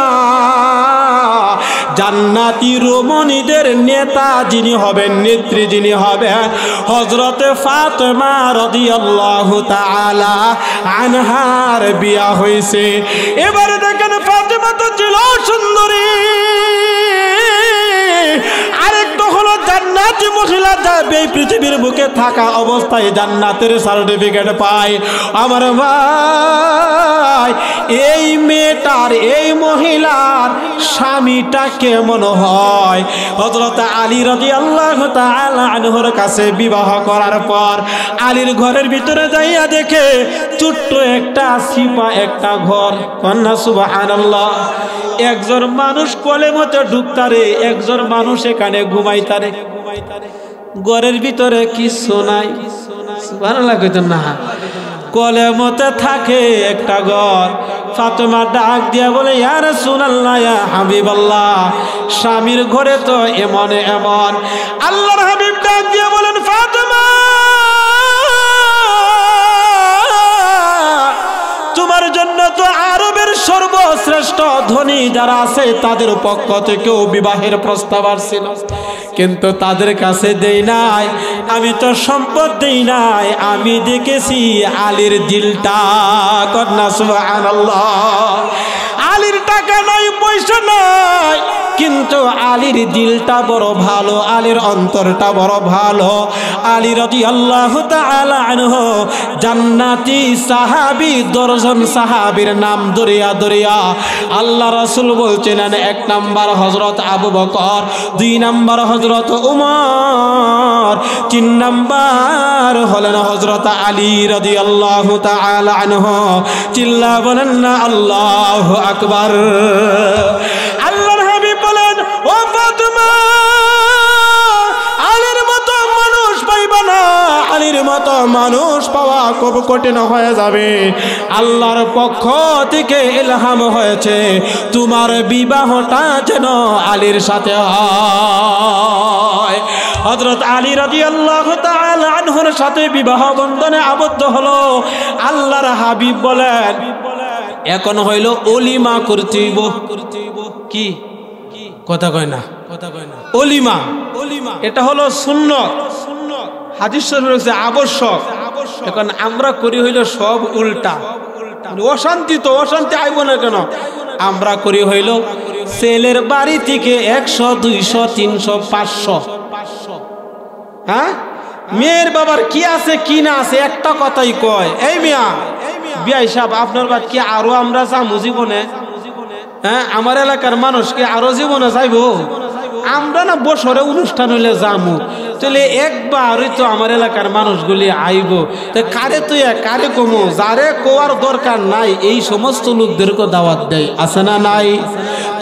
জান্নাতি রমণীদের নেতা যিনি হবেন, নেত্রী যিনি হবেন, হযরতে ফাতেমা রাদিয়াল্লাহু তাআলা আনহার বিয়া হয়েছে। এবারে দেখেন ফাতেমা তো ছিল সুন্দরী, আরেকটা হলো জান্নাতি মহিলা যাবে এই পৃথিবীর বুকে থাকা অবস্থায় জান্নাতের সার্টিফিকেট পায়। আমার ভাই, এই মেয়েটার, এই মহিলার স্বামীটা কেমন হয়? হযরত আলী রাদিয়াল্লাহু তাআলা আনহুর কাছে বিবাহ করার পর আলীর ঘরের ভিতরে যাইয়া দেখে ছোট্ট একটা সিপা একটা ঘর। কন্যা সুবহানাল্লাহ। একজন মানুষ কোলে মতো ঢুকতারে, একজন মানুষ এখানে ঘুমাইতারে, ঘরের ভিতরে কিছু নাই। সুবহানাল্লাহ কইতেন না? কোলে মতে থাকে একটা ঘর। ফাতেমা ডাক দিয়া বলে, ইয়া রাসূলুল্লাহ, ইয়া হাবিবাল্লাহ, স্বামীর ঘরে তো এমন এমন। আল্লাহর হাবিব ডাক দিয়া বলেন, ফাতেমা, তোমার জন্য তো আরবের সর্বশ্রেষ্ঠ ধনী যারা আছে তাদের পক্ষ থেকেও বিবাহের প্রস্তাব আসছিল, কিন্তু তাদের কাছে দেই নাই। আমি তো সম্পদ দেই নাই, আমি দেখেছি আলীর দিলটা। কন্যা সুবহানাল্লাহ। আলীর টাকা নাই, পয়সা নাই, কিন্তু আলীর দিলটা বড় ভালো, আলীর অন্তরটা বড় ভালো। আলী রাদিয়াল্লাহু তাআলা আনহু জান্নাতি সাহাবী, 10 জন সাহাবীর নাম দরিয়া দরিয়া আল্লাহ রাসূল বলছেন। 1 নাম্বার হযরত আবু বকর, 2 নাম্বার হযরত উমর, 3 নাম্বার হলেন হযরত আলী রাদিয়াল্লাহু তাআলা আনহু। চিল্লা বলেন না আল্লাহু আকবার। আল্লাহর হাবিব বলেন, ও ফাতেমা, আলীর মতো মানুষ পাইবা না, আলীর মতো মানুষ পাওয়া খুব কঠিন হয়ে যাবে। আল্লাহর পক্ষ থেকে ইলহাম হয়েছে তোমার বিবাহটা যেন আলীর সাথে হয়। হযরত আলী রাদিয়াল্লাহু তাআলা আনহুর সাথে বিবাহ বন্ধনে আবদ্ধ হলো। আল্লাহর হাবিব বলেন, এখন হইল অলিমা করতে হইব। কি কথা কয় না? অলিমা, এটা হলো সুন্নাত, হাদিস শরীফে রয়েছে আবশ্যক। এখন আমরা করি হইল সব উল্টা। অশান্তি তো অশান্তি আইব না কেন? আমরা করি হইল ছেলের বাড়ি থেকে 100, 200, 300, 500। হ্যাঁ, মেয়ের বাবার কি আছে কি না আছে একটা কথাই কয়, এই মিয়া বিয়া হিসাব আপনার বাদ কি আরো আমরা যাবো জীবনে? হ্যাঁ, আমার এলাকার মানুষ কি আরো জীবনে যাইবো? আমরা না বছরে অনুষ্ঠান হইলে যাবো, তাহলে একবারই তো আমার এলাকার মানুষগুলি আইব। তো কারে তুই কারে কমো, যারে কোয়ার দরকার নাই এই সমস্ত লোকদেরকে দাওয়াত দেয়। আছে না নাই?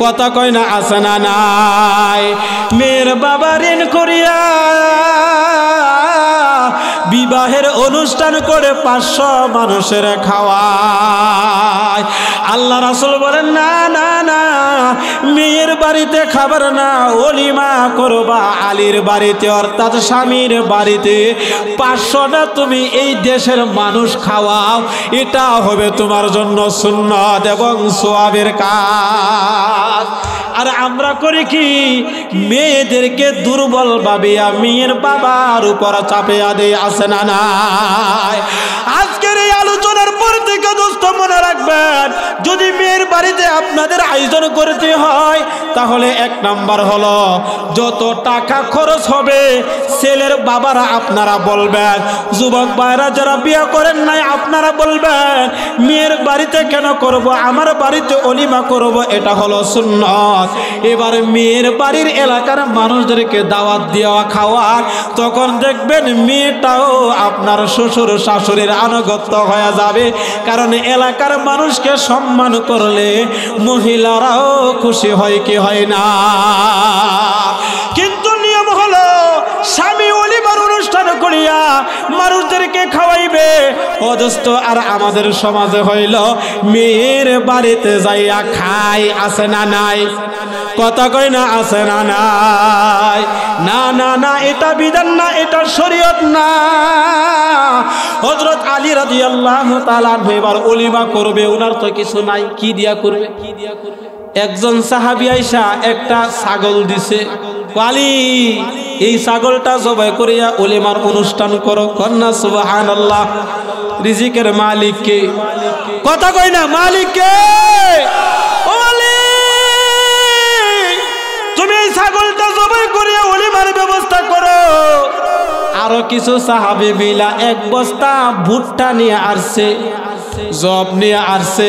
কথা কয় না আছে না নাই? মেয়ের বাবা ঋণ করিয়া বিবাহের অনুষ্ঠান করে 500 মানুষের খাওয়ায়। আল্লাহ রাসূল বলেন, না না না, মেয়ের বাড়িতে খাবার না, ওলিমা করবা আলীর বাড়িতে, অর্থাৎ স্বামীর বাড়িতে। 500টা তুমি এই দেশের মানুষ খাওয়াও, এটা হবে তোমার জন্য সুন্নাত এবং সওয়াবের কাজ। আর আমরা করি কি, মেয়েদেরকে দুর্বল ভাবিয়া মেয়ের বাবার উপর চাপিয়া দেয়। আছে না নাই? আজকের এই আলোচনার পর থেকে দোস্ত মনে রাখবেন, যদি মেয়ের বাড়িতে আপনাদের আয়োজন করতে হয় তাহলে এক নাম্বার হলো যত টাকা খরচ হবে ছেলের বাবারা আপনারা বলবেন, যুবক ভাইরা যারা বিয়ে করেন নাই আপনারা বলবেন মেয়ের বাড়িতে কেন করব, আমার বাড়িতে অলিমা করব, এটা হলো সুন্নত। এবার মেয়ের বাড়ির এলাকার মানুষদেরকে দাওয়াত দেওয়া খাওয়ার, তখন দেখবেন মেয়েটাও আপনার শ্বশুর শাশুড়ির আনুগত্য হয়ে যাবে। কারণ এলাকার মানুষকে সম্মান করলে মহিলারাও খুশি হয় কি হয় না। কিন্তু নিয়ম হলো স্বামী অলিমার অনুষ্ঠান করিয়া মানুষদেরকে খাওয়াইবে অদস্ত। আর আমাদের সমাজে হইল মেয়ের বাড়িতে যাইয়া খাই, আছে না নাই? কথা কই না, আছে না নাই? না না না, এটা বিধান না, এটা শরীয়ত না। হযরত আলী রাদিয়াল্লাহু তাআলা এবার অলিমা করবে, ওনার তো কিছু নাই, কি দিয়া করবে? একজন সাহাবী আয়েশা একটা ছাগল দিছে, আলী এই ছাগলটা জবাই করিয়া অলিমার অনুষ্ঠান করো। কন্যা সুবহানাল্লাহ। রিজিকের মালিক কে? কথা কই না, মালিক কে? ও আলী, তুমি এই ছাগলটা জবাই করিয়া অলিমার ব্যবস্থা করো। আরো কিছু সাহাবী মিলা এক বস্তা ভুট্টা নিয়ে আসছে, জব নিয়ে আসছে,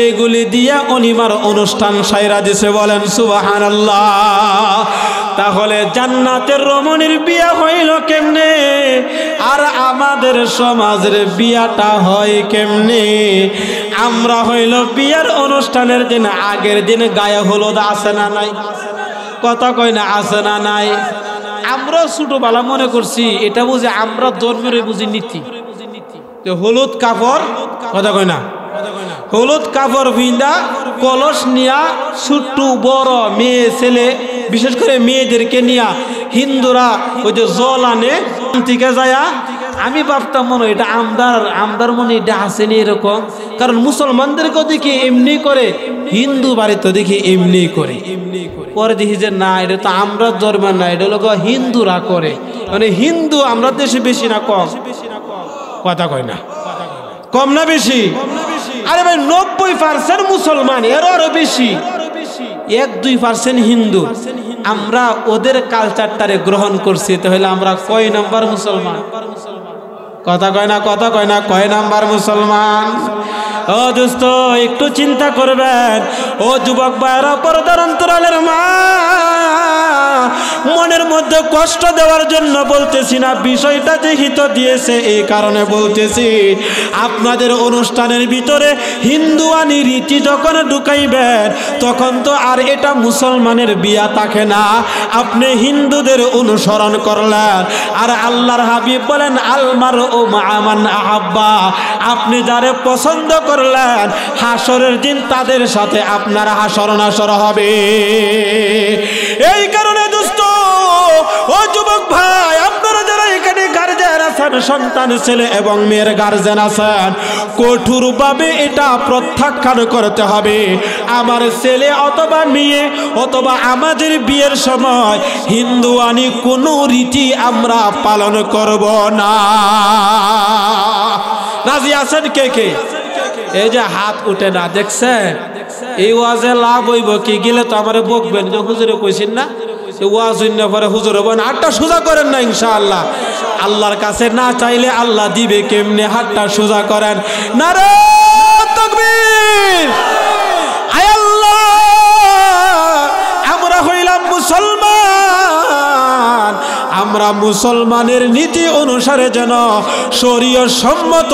এগুলি দিয়া অলিমার অনুষ্ঠান সাইরা দিছে। বলেন সুবহানাল্লাহ। তাহলে জান্নাতের রমণীর বিয়া হইল কেমনে, আর আমাদের সমাজের বিয়াটা হয় কেমনে? আমরা হইল বিয়ার অনুষ্ঠানের দিন আগের দিন গায়ে হলুদ, আছে না নাই? কথা কয় না, আছে না নাই? আমরা ছোটবেলা মনে করছি এটা বুঝে আমরা ধর্মের বুঝি নীতি, হলুদ কাপড়, কথা কয় না, হলুদ কাপড় ভিন্দা কলস নিয়া ছোট্ট বড় মেয়ে ছেলে, বিশেষ করে মেয়েদেরকে নিয়া হিন্দুরা ওই যে জল আনে থেকে যায়া, আমি ভাবতাম মনে এটা আমদার মনে এটা আসেনি এরকম। কারণ মুসলমানদেরকেও দেখি এমনি করে, হিন্দু বাড়িতে দেখি এমনি করে। পরে দেখি যে না, এটা তো আমরা ধর্মের না, এটা লোক হিন্দুরা করে। মানে হিন্দু আমরা দেশে বেশি না কম? কথা কয় না, কম না বেশি? আরে ভাই 90% মুসলমান, এর আরো বেশি, 1-2% হিন্দু। আমরা ওদের কালচারটারে গ্রহণ করছি, তাহলে আমরা কয় নাম্বার মুসলমান? কথা কয় না, কথা কয় না, কয় নাম্বার মুসলমান? ও দোস্ত একটু চিন্তা করবেন। ও যুবক ভাইরা, পর্দার অন্তরালের মা, মনের মধ্যে কষ্ট দেওয়ার জন্য বলতেছি না, বিষয়টা যে হিত দিয়েছে এই কারণে বলতেছি। আপনাদের অনুষ্ঠানের ভিতরে হিন্দুয়ানি রীতি যখন ঢুকাইবেন তখন তো আর এটা মুসলমানের বিয়া থাকে না, আপনি হিন্দুদের অনুসরণ করলেন। আর আল্লাহর হাবিব বলেন আলমার ও মামান আহাব্বা, আপনি যারে পছন্দ করলেন হাসরের দিন তাদের সাথে আপনার হাসর নাসর হবে। এই কারণে দোস্ত, ও যুবক ভাই, আপনারা যারা এখানে গার্জেন আছেন, সন্তান ছেলে এবং মেয়ের গার্জেন আছেন, কঠোরভাবে এটা প্রত্যাখ্যান করতে হবে। আমার ছেলে অথবা মেয়ে অথবা আমাদের বিয়ের সময় হিন্দুয়ানি কোনো রীতি আমরা পালন করব না। রাজি আছেন কে কে? এই যে হাত উঠে না, দেখছেন? এই ওয়াজে লাভ হইব কি? গেলে তো আমার বকবেন যে হুজুরে কইছেন না, ওয়াজ হইন না পরে হুজুর হবেন। হাতটা সোজা করেন না ইনশাআল্লাহ। আল্লাহর কাছে না চাইলে আল্লাহ দিবে কেমনে? হাতটা সোজা করেন। নারে তাকবীর! আয় আল্লাহ, আমরা হইলাম মুসলমান, আমরা মুসলমানের নীতি অনুসারে যেন শরীয়ত সম্মত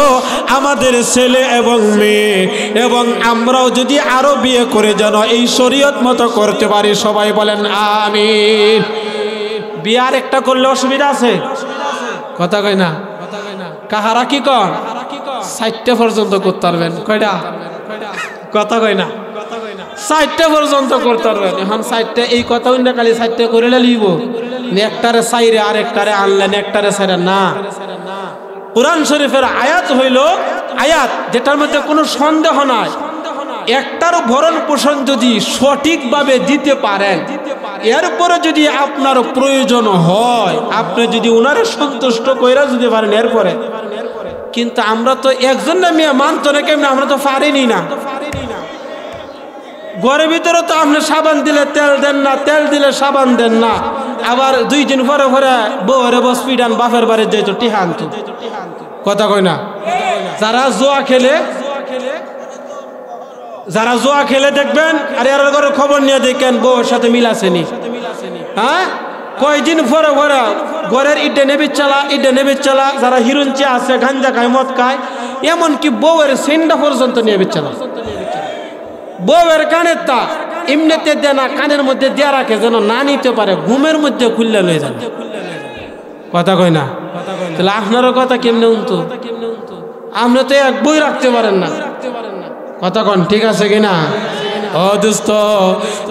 আমাদের ছেলে এবং মেয়ে, এবং আমরাও যদি আরো বিয়ে করে যেন এই শরীয়ত মতো করতে পারি। সবাই বলেন আমিন। বিয়ার একটা করলে অসুবিধা আছে? কথা কয় না, কাহারা কি কন? 4টা পর্যন্ত করতে পারবেন। কয়টা? কথা কয় না, 4টা পর্যন্ত করতে পারবেন। এখন 4টা, এই কথা অন্য কালি 4টা করে লিব, একটারে সাইরে আর একটারে আনলেন, একটারে সাইরে না। কুরআন শরীফের আয়াত হইল আয়াত যেটার মধ্যে কোনো সন্দেহ নাই। একটার ভরণ পোষণ যদি সঠিকভাবে দিতে পারেন, এরপরে যদি আপনার প্রয়োজন হয়, আপনি যদি ওনারে সন্তুষ্ট কইরা যদি পারেন, এরপরে কিন্তু আমরা তো একজন না মিয়া মানতো না কেমন, আমরা তো পারিনি না। ঘরের ভিতরে তো আপনি সাবান দিলে তেল দেন না, তেল দিলে সাবান দেন না, আবার 2 দিন পরে পরে বউরে বস পিডান বাপের বাড়ি যাইত টিহান তো কথা কয় না। যারা জোয়া খেলে দেখবেন আর এর ঘরে খবর নিয়ে দেখেন বউর সাথে মিল আসেনি। হ্যাঁ, কয়দিন পরে পরে ঘরের ইডে নেবে চালা যারা হিরুঞ্চি আছে, গাঞ্জা খায়, মদ খায়, এমনকি বউয়ের সেন্ডা পর্যন্ত নিয়ে চালা। বউয়ের কানের তা এমনিতে দেয় না, কানের মধ্যে দেয়া রাখে যেন না নিতে পারে, ঘুমের মধ্যে খুললে লয়ে যাবে। কথা কয় না। তাহলে আপনারও কথা কেমনে উনতো? আপনি তো এক বই রাখতে পারেন না। কথা কন ঠিক আছে কিনা? ও দোস্ত,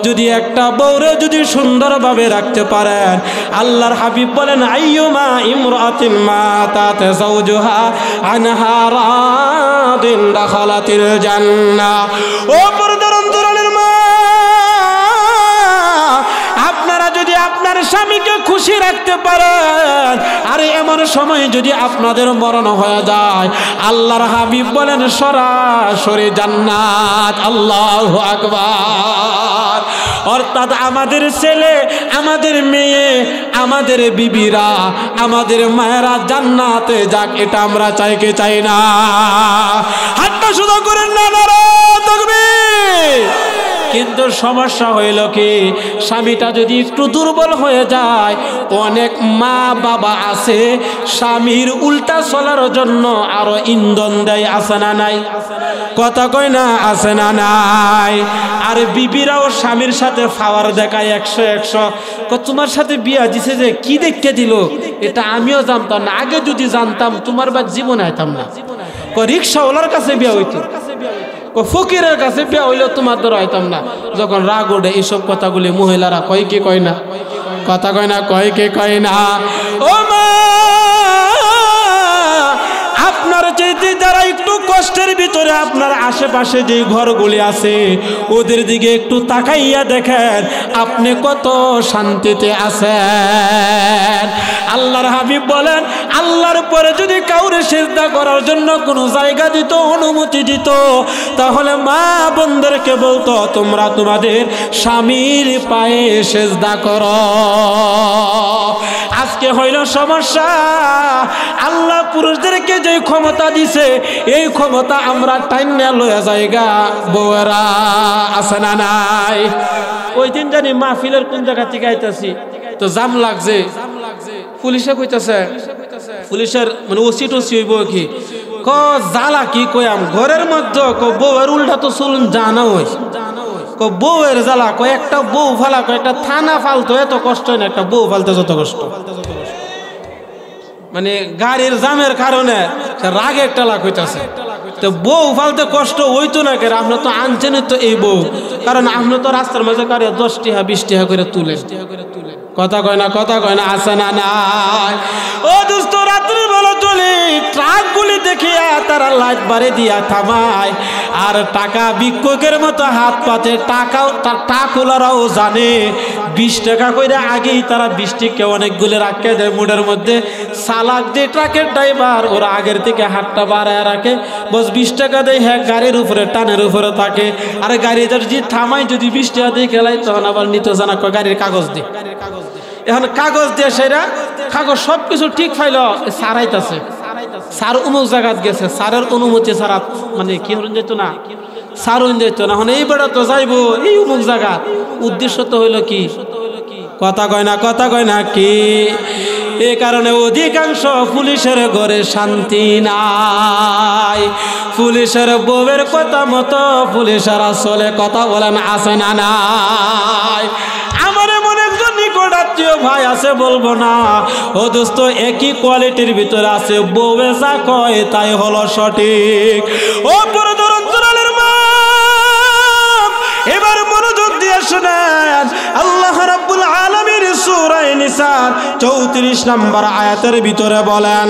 যদি একটা বউরে যদি সুন্দরভাবে রাখতে পারেন, আল্লাহর হাবিব বলেন আইয়ুমা ইমরাতিন মাতাত যাওজুহা আনহা রাদিন দাখালাতিল জান্নাহ। ও পর্দার অন্তরালের মা, আপনারা যদি আপনার স্বামীকে খুশি রাখতে পারেন, আর এমন সময় যদি আপনাদের মরণ হয়ে যায়, আল্লাহর হাবিব বলেন সরাসরি জান্নাত। আল্লাহু আকবার। অর্থাৎ আমাদের ছেলে, আমাদের মেয়ে, আমাদের বিবিরা, আমাদের মায়েরা জান্নাতে যাক, এটা আমরা চাই কি চাই না? হাতটা সোজা করেন না, নারায়ে তাকবীর। কিন্তু সমস্যা হইল কি, স্বামীটা যদি একটু দুর্বল হয়ে যায়, অনেক মা বাবা আছে স্বামীর উল্টা চলার জন্য আরো ইন্ধন দেয়, আছে না নাই? কথা কয় না, আছে না নাই? আর বিবিরাও স্বামীর সাথে পাওয়ার দেখায় 100। তোমার সাথে বিয়া দিছে যে কি দেখতে দিল, এটা আমিও জানতাম না, আগে যদি জানতাম তোমার বা জীবন আইতাম না। রিক্সাওয়ালার কাছে বিয়া হইতো, ফকিরের কাছে বিয়া হইলেও তোমার দ্বারা হইতাম না। যখন রাগ ওঠে এইসব কথাগুলি মহিলারা কয় কি কয় না? কথা কয় না, কয় কি কয় না? ও মা, আপনার চাইতে যারা একটু কষ্টের ভিতরে আপনার আশেপাশে যে ঘরগুলি আছে, ওদের দিকে একটু তাকাইয়া দেখেন আপনি কত শান্তিতে আছেন। আল্লাহর হাবিব বলেন, আল্লাহর পরে যদি কাউরে সিজদা করার জন্য কোনো জায়গা দিত, অনুমতি দিত, তাহলে মা বোনদেরকে বলতো তোমরা তোমাদের স্বামীর পায়ে সিজদা করো। আজকে হইল সমস্যা, আল্লাহ পুরুষদেরকে যে ক্ষমতা দিছে, এই ক্ষমতা আমরা টাইনা লয়া জায়গা বউরা, আছে না নাই? ওই দিন জানি মাহফিলের কোন জায়গা থেকে আইতাছি, তো জাম লাগছে, পুলিশে কইতাছে, পুলিশের মানে ওসি টসি হইব কি জ্বালা কি কয়াম ঘরের মধ্যে বউয়ের উল্টা তো চলুন জানা হই, বউয়ের জ্বালা একটা বউ ফালা, একটা থানা ফালতো এত কষ্ট না, একটা বউ ফালতে যত কষ্ট। মানে গাড়ির জামের কারণে রাগে একটা লাখ হইতেছে, তো বউ ফালতে কষ্ট হইতো না কেন? আপনি তো আনছেন তো এই বউ, কারণ আপনি তো রাস্তার মাঝে কারে 10 টাকা 20 টাকা করে তুলে। কথা কয় না, কথা কয় না, আছে না নাই? ও দোস্ত, রাত্রির বেলা চলে ট্রাক গুলি দেখিয়া তারা লাইট বাড়ি দিয়া থামায়, আর টাকা ভিক্ষুকের মতো হাত পাতে, টাকাওয়ালারাও জানে 20 টাকা করে আগেই তারা 20 টাকা অনেকগুলো রাখে দেয় মুডের মধ্যে। চালাক যে ট্রাকের ড্রাইভার, ওরা আগের থেকে হাতটা বাড়ায় রাখে, বস 20 টাকা দেয়, হ্যাঁ গাড়ির উপরে টানের উপরে থাকে। আর গাড়ি যদি থামাই, যদি 20 টাকা দিয়ে খেলাই, তখন আবার নিতে জানা গাড়ির কাগজ দিয়ে। এখন কাগজ দিয়ে সেরা কাগজ সবকিছু ঠিক ফাইল, সারাইতেছে, সার অমুক জায়গাত গেছে, সারের অনুমতি ছাড়া মানে কি হন যেত না, সার হইন যেত না। এখন এই বেড়া তো যাইবো এই অমুক জায়গা, উদ্দেশ্য তো হইল কি? কথা কয় না, কথা কয় না কি? এই কারণে অধিকাংশ পুলিশের ঘরে শান্তি নাই। পুলিশের বউয়ের কথা মতো পুলিশেরা চলে, কথা বলেন, আছে না নাই? আমার এমন একজন নিকট আত্মীয় ভাই আছে, বলবো না। ও দোস্ত, একই কোয়ালিটির ভিতরে আছে, বউয়ে যা কয় তাই হলো সঠিক। ও পরদর অন্তরালের মা, এবার মনোযোগ দিয়ে শুনেন, আল্লাহ রাব্বুল আলামিন সূরা নিসা 34 নম্বর আয়াতের ভিতরে বলেন,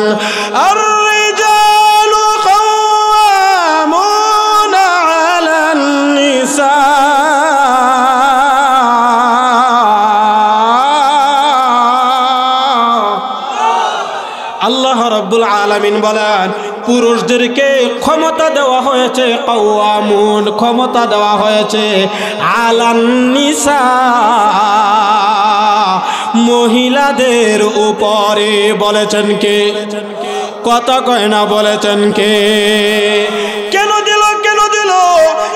আর-রিজালু কাওয়ামুনা আলান নিসা। আল্লাহ রাব্বুল আলামিন বলেন, পুরুষদেরকে ক্ষমতা দেওয়া হয়েছে, কাওয়ামুন ক্ষমতা দেওয়া হয়েছে, আলান নিসা মহিলাদের উপরে। বলেছেন কে? কথা কয় না, বলেছেন কে? কেন দিল? কেন দিল?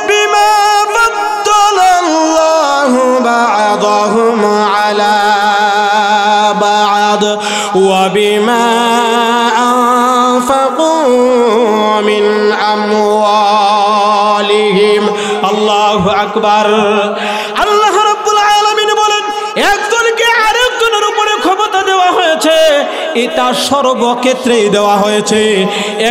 বিমা বাদালাল্লাহু বা'দাহুম আলা বা'দ ওয়া বিমা আনফাকু মিন আমওয়ালিহিম। আল্লাহু আকবার। আল্লাহ রাব্বুল আলামিন বলেন, একজনকে আরেকজনের উপরে ক্ষমতা দেওয়া হয়েছে, এটা সর্বক্ষেত্রেই দেওয়া হয়েছে।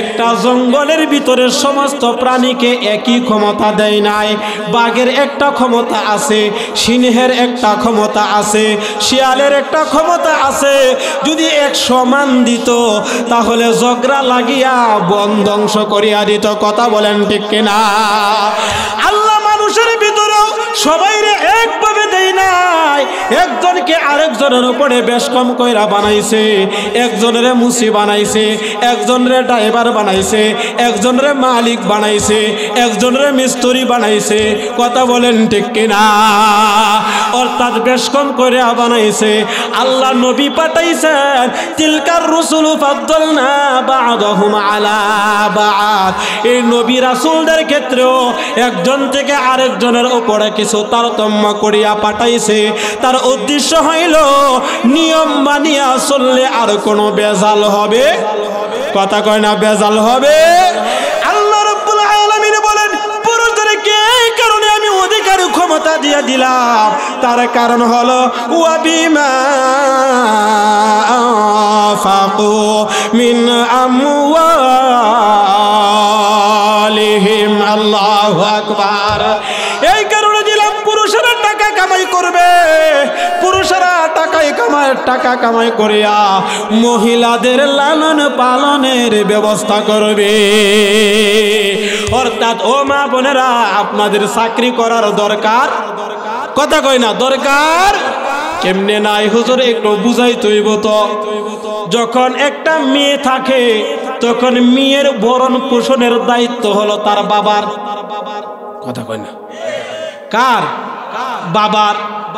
একটা জঙ্গলের ভিতরে সমস্ত প্রাণীকে একই ক্ষমতা দেয় নাই। বাঘের একটা ক্ষমতা আছে, সিংহের একটা ক্ষমতা আছে, শিয়ালের একটা ক্ষমতা আছে। যদি 100 মান দিত তাহলে ঝগড়া লাগিয়া বন ধ্বংস করিয়া দিত। কথা বলেন ঠিক কিনা? আল্লাহ মানুষের ভিতরেও সবাইরে একভাবে দেয় নাই, একজনকে আরেকজনের উপরে বেশ কম কইরা বানাইছে। একজনের মুসি বানাইছে, একজনের ড্রাইভার বানাইছে, একজনের মালিক বানাইছে, একজনের মিস্ত্রি বানাইছে। কথা বলেন ঠিক কিনা? অর্থাৎ বেশ কম করে বানাইছে। আল্লাহ নবী পাঠাইছেন, তিলকার রসুল ফাদ্দালনা বা'দাহুম আলা বা'দ। এই নবী রাসূলদের ক্ষেত্রেও একজন থেকে আরেকজনের উপরে কিছু তারতম্য করিয়া পাঠাইছে। তার উদ্দেশ্য হইল নিয়ম মানিয়া চললে আর কোনো বেজাল হবে? কথা কয় না, বেজাল হবে? আল্লাহ রাব্বুল আলামিন বলেন, পুরুষদেরকে এই কারণে আমি অধিকার ক্ষমতা দিয়ে দিলাম, তার কারণ হলো ওয়া বিমা আনফাকু মিন আমওয়ালিহিম। আল্লাহু আকবার। এই কারণে দিলাম, পুরুষেরা টাকা কামাই করবে, পুরুষেরা টাকা কামাই করিয়া মহিলাদের লালন পালনের ব্যবস্থা করবে। অর্থাৎ ও মা বোনেরা, আপনাদের চাকরি করার দরকার? কথা কয় না, দরকার? কেমনে নাই হুজুর, একটু বুঝাই তৈব তো। যখন একটা মেয়ে থাকে তখন মেয়ের ভরণ পোষণের দায়িত্ব হলো তার বাবার। কথা কয় না, কার? বাবার।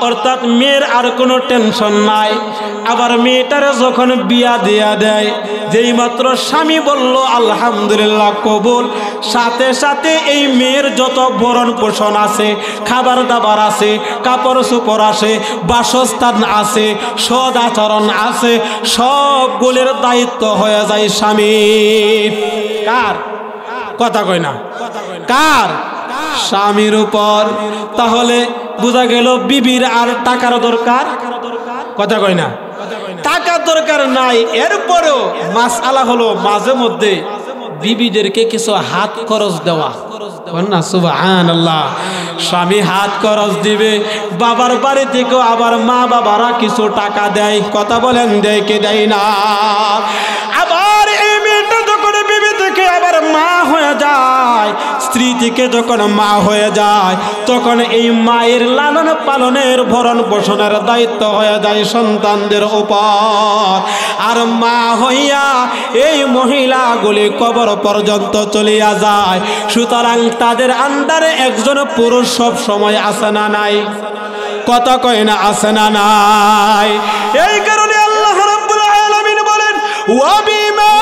অর্থাৎ মেয়ের আর কোনো টেনশন নাই। আবার মেয়েটারে যখন বিয়া দেয়া দেয়, যেই মাত্র স্বামী বলল আলহামদুলিল্লাহ কবুল, সাথে সাথে এই মেয়ের যত ভরণ পোষণ আছে, খাবার দাবার আছে, কাপড় চোপড় আছে, বাসস্থান আছে, সদ আচরণ আছে, সবগুলোর দায়িত্ব হয়ে যায় স্বামীর। কার? কথা কয় না, কার? স্বামীর উপর। তাহলে বোঝা গেল বিবির আর টাকার দরকার? কথা কয় না, টাকার দরকার নাই। এরপরেও মাসআলা হলো মাঝে মধ্যে বিবিদেরকে কিছু হাত খরচ দেওয়া। না সুবহানাল্লাহ। স্বামী হাত খরচ দিবে, বাবার বাড়ি থেকেও আবার মা বাবারা কিছু টাকা দেয়। কথা বলেন, দেয় কি দেয় না? আবার এই মেয়েটা যখন বিবি থেকে আবার মা হয়ে যায়, স্ত্রী থেকে যখন মা হয়ে যায়, তখন এই মায়ের লালন পালনের ভরণ পোষণের দায়িত্ব হয়ে যায় সন্তানদের উপর। আর মা হইয়া এই মহিলাগুলি কবর পর্যন্ত চলিয়া যায়। সুতরাং তাদের আন্ডারে একজন পুরুষ সব সময় আসে না নাই? কথা কয় না, আসে না নাই? এই কারণে আল্লাহ রাব্বুল আলামিন বলেন, ওয়া বিমা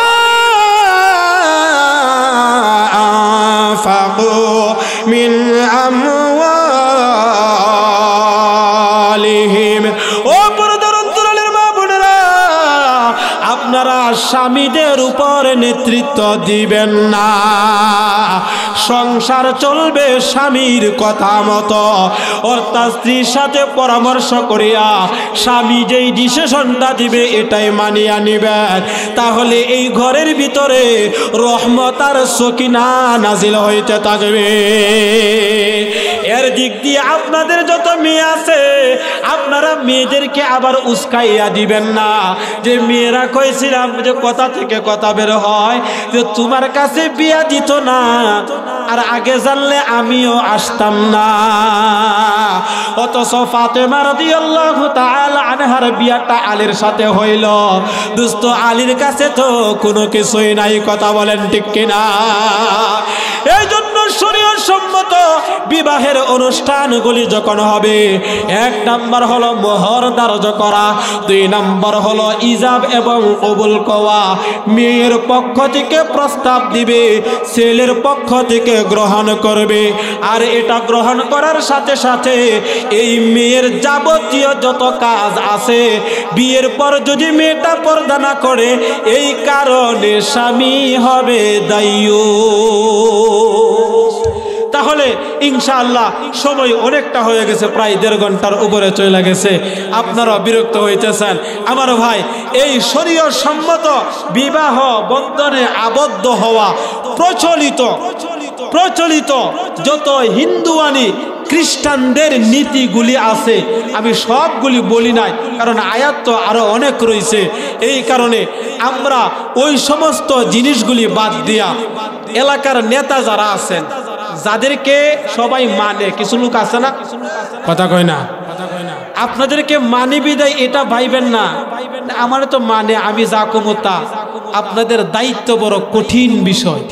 আনফাকু মিন আমওয়ালিহিম। ও পর্দার অন্তরালের মা বোনেরা, আপনারা স্বামীদের উপর নেতৃত্ব দিবেন না। সংসার চলবে স্বামীর কথা মতো। অর্থাৎ স্ত্রীর সাথে পরামর্শ করিয়া স্বামী যেই ডিসিশনটা দিবে এটাই মানিয়া নিবেন। তাহলে এই ঘরের ভিতরে রহমত আর সকিনা নাজিল হইতে থাকবে। এর দিক দিয়ে আপনাদের যত মেয়ে আছে, আপনারা মেয়েদেরকে আবার উস্কাইয়া দিবেন না। যে মেয়েরা কইছিলাম যে কথা থেকে কথা বের হয় যে তোমার কাছে বিয়া দিত না, আর আগে জানলে আমিও আসতাম না। অথচ ফাতেমা রাদিয়াল্লাহু তাআলা আনহার বিয়াটা আলীর সাথে হইল। দোস্ত আলীর কাছে তো কোনো কিছুই নাই, কথা বলেন ঠিক কিনা? এই জন্য শরীয়ত সম্মত বিবাহের অনুষ্ঠানগুলি যখন হবে, 1 নাম্বার হলো মোহর ধার্য করা, 2 নাম্বার হলো ইজাব এবং কবুল কওয়া। মেয়ের পক্ষ থেকে প্রস্তাব দিবে, ছেলের পক্ষ থেকে গ্রহণ করবে। আর এটা গ্রহণ করার সাথে সাথে এই মেয়ের যাবতীয় যত কাজ আছে, বিয়ের পর যদি মেয়েটা পর্দা না করে, এই কারণে স্বামী হবে দায়ী। তাহলে ইনশাআল্লাহ সময় অনেকটা হয়ে গেছে, প্রায় 1.5 ঘন্টার উপরে চলে গেছে। আপনারা বিরক্ত হইতেছেন আমার ভাই। এই শরীয়ত সম্মত বিবাহ বন্ধনে আবদ্ধ হওয়া প্রচলিত যত হিন্দুয়ানি খ্রিস্টানদের নীতিগুলি আছে, আমি সবগুলি বলি নাই, কারণ আয়াত তো আরো অনেক রয়েছে। এই কারণে আমরা ওই সমস্ত জিনিসগুলি বাদ দিয়া এলাকার নেতা যারা আছেন, যাদেরকে সবাই মানে, কিছু লোক আছে না, কথা কয় না, আপনাদেরকে মানি বিদায় এটা ভাইবেন না আমার তো মানে আমি যা কমতা। আপনাদের দায়িত্ব বড় কঠিন বিষয়।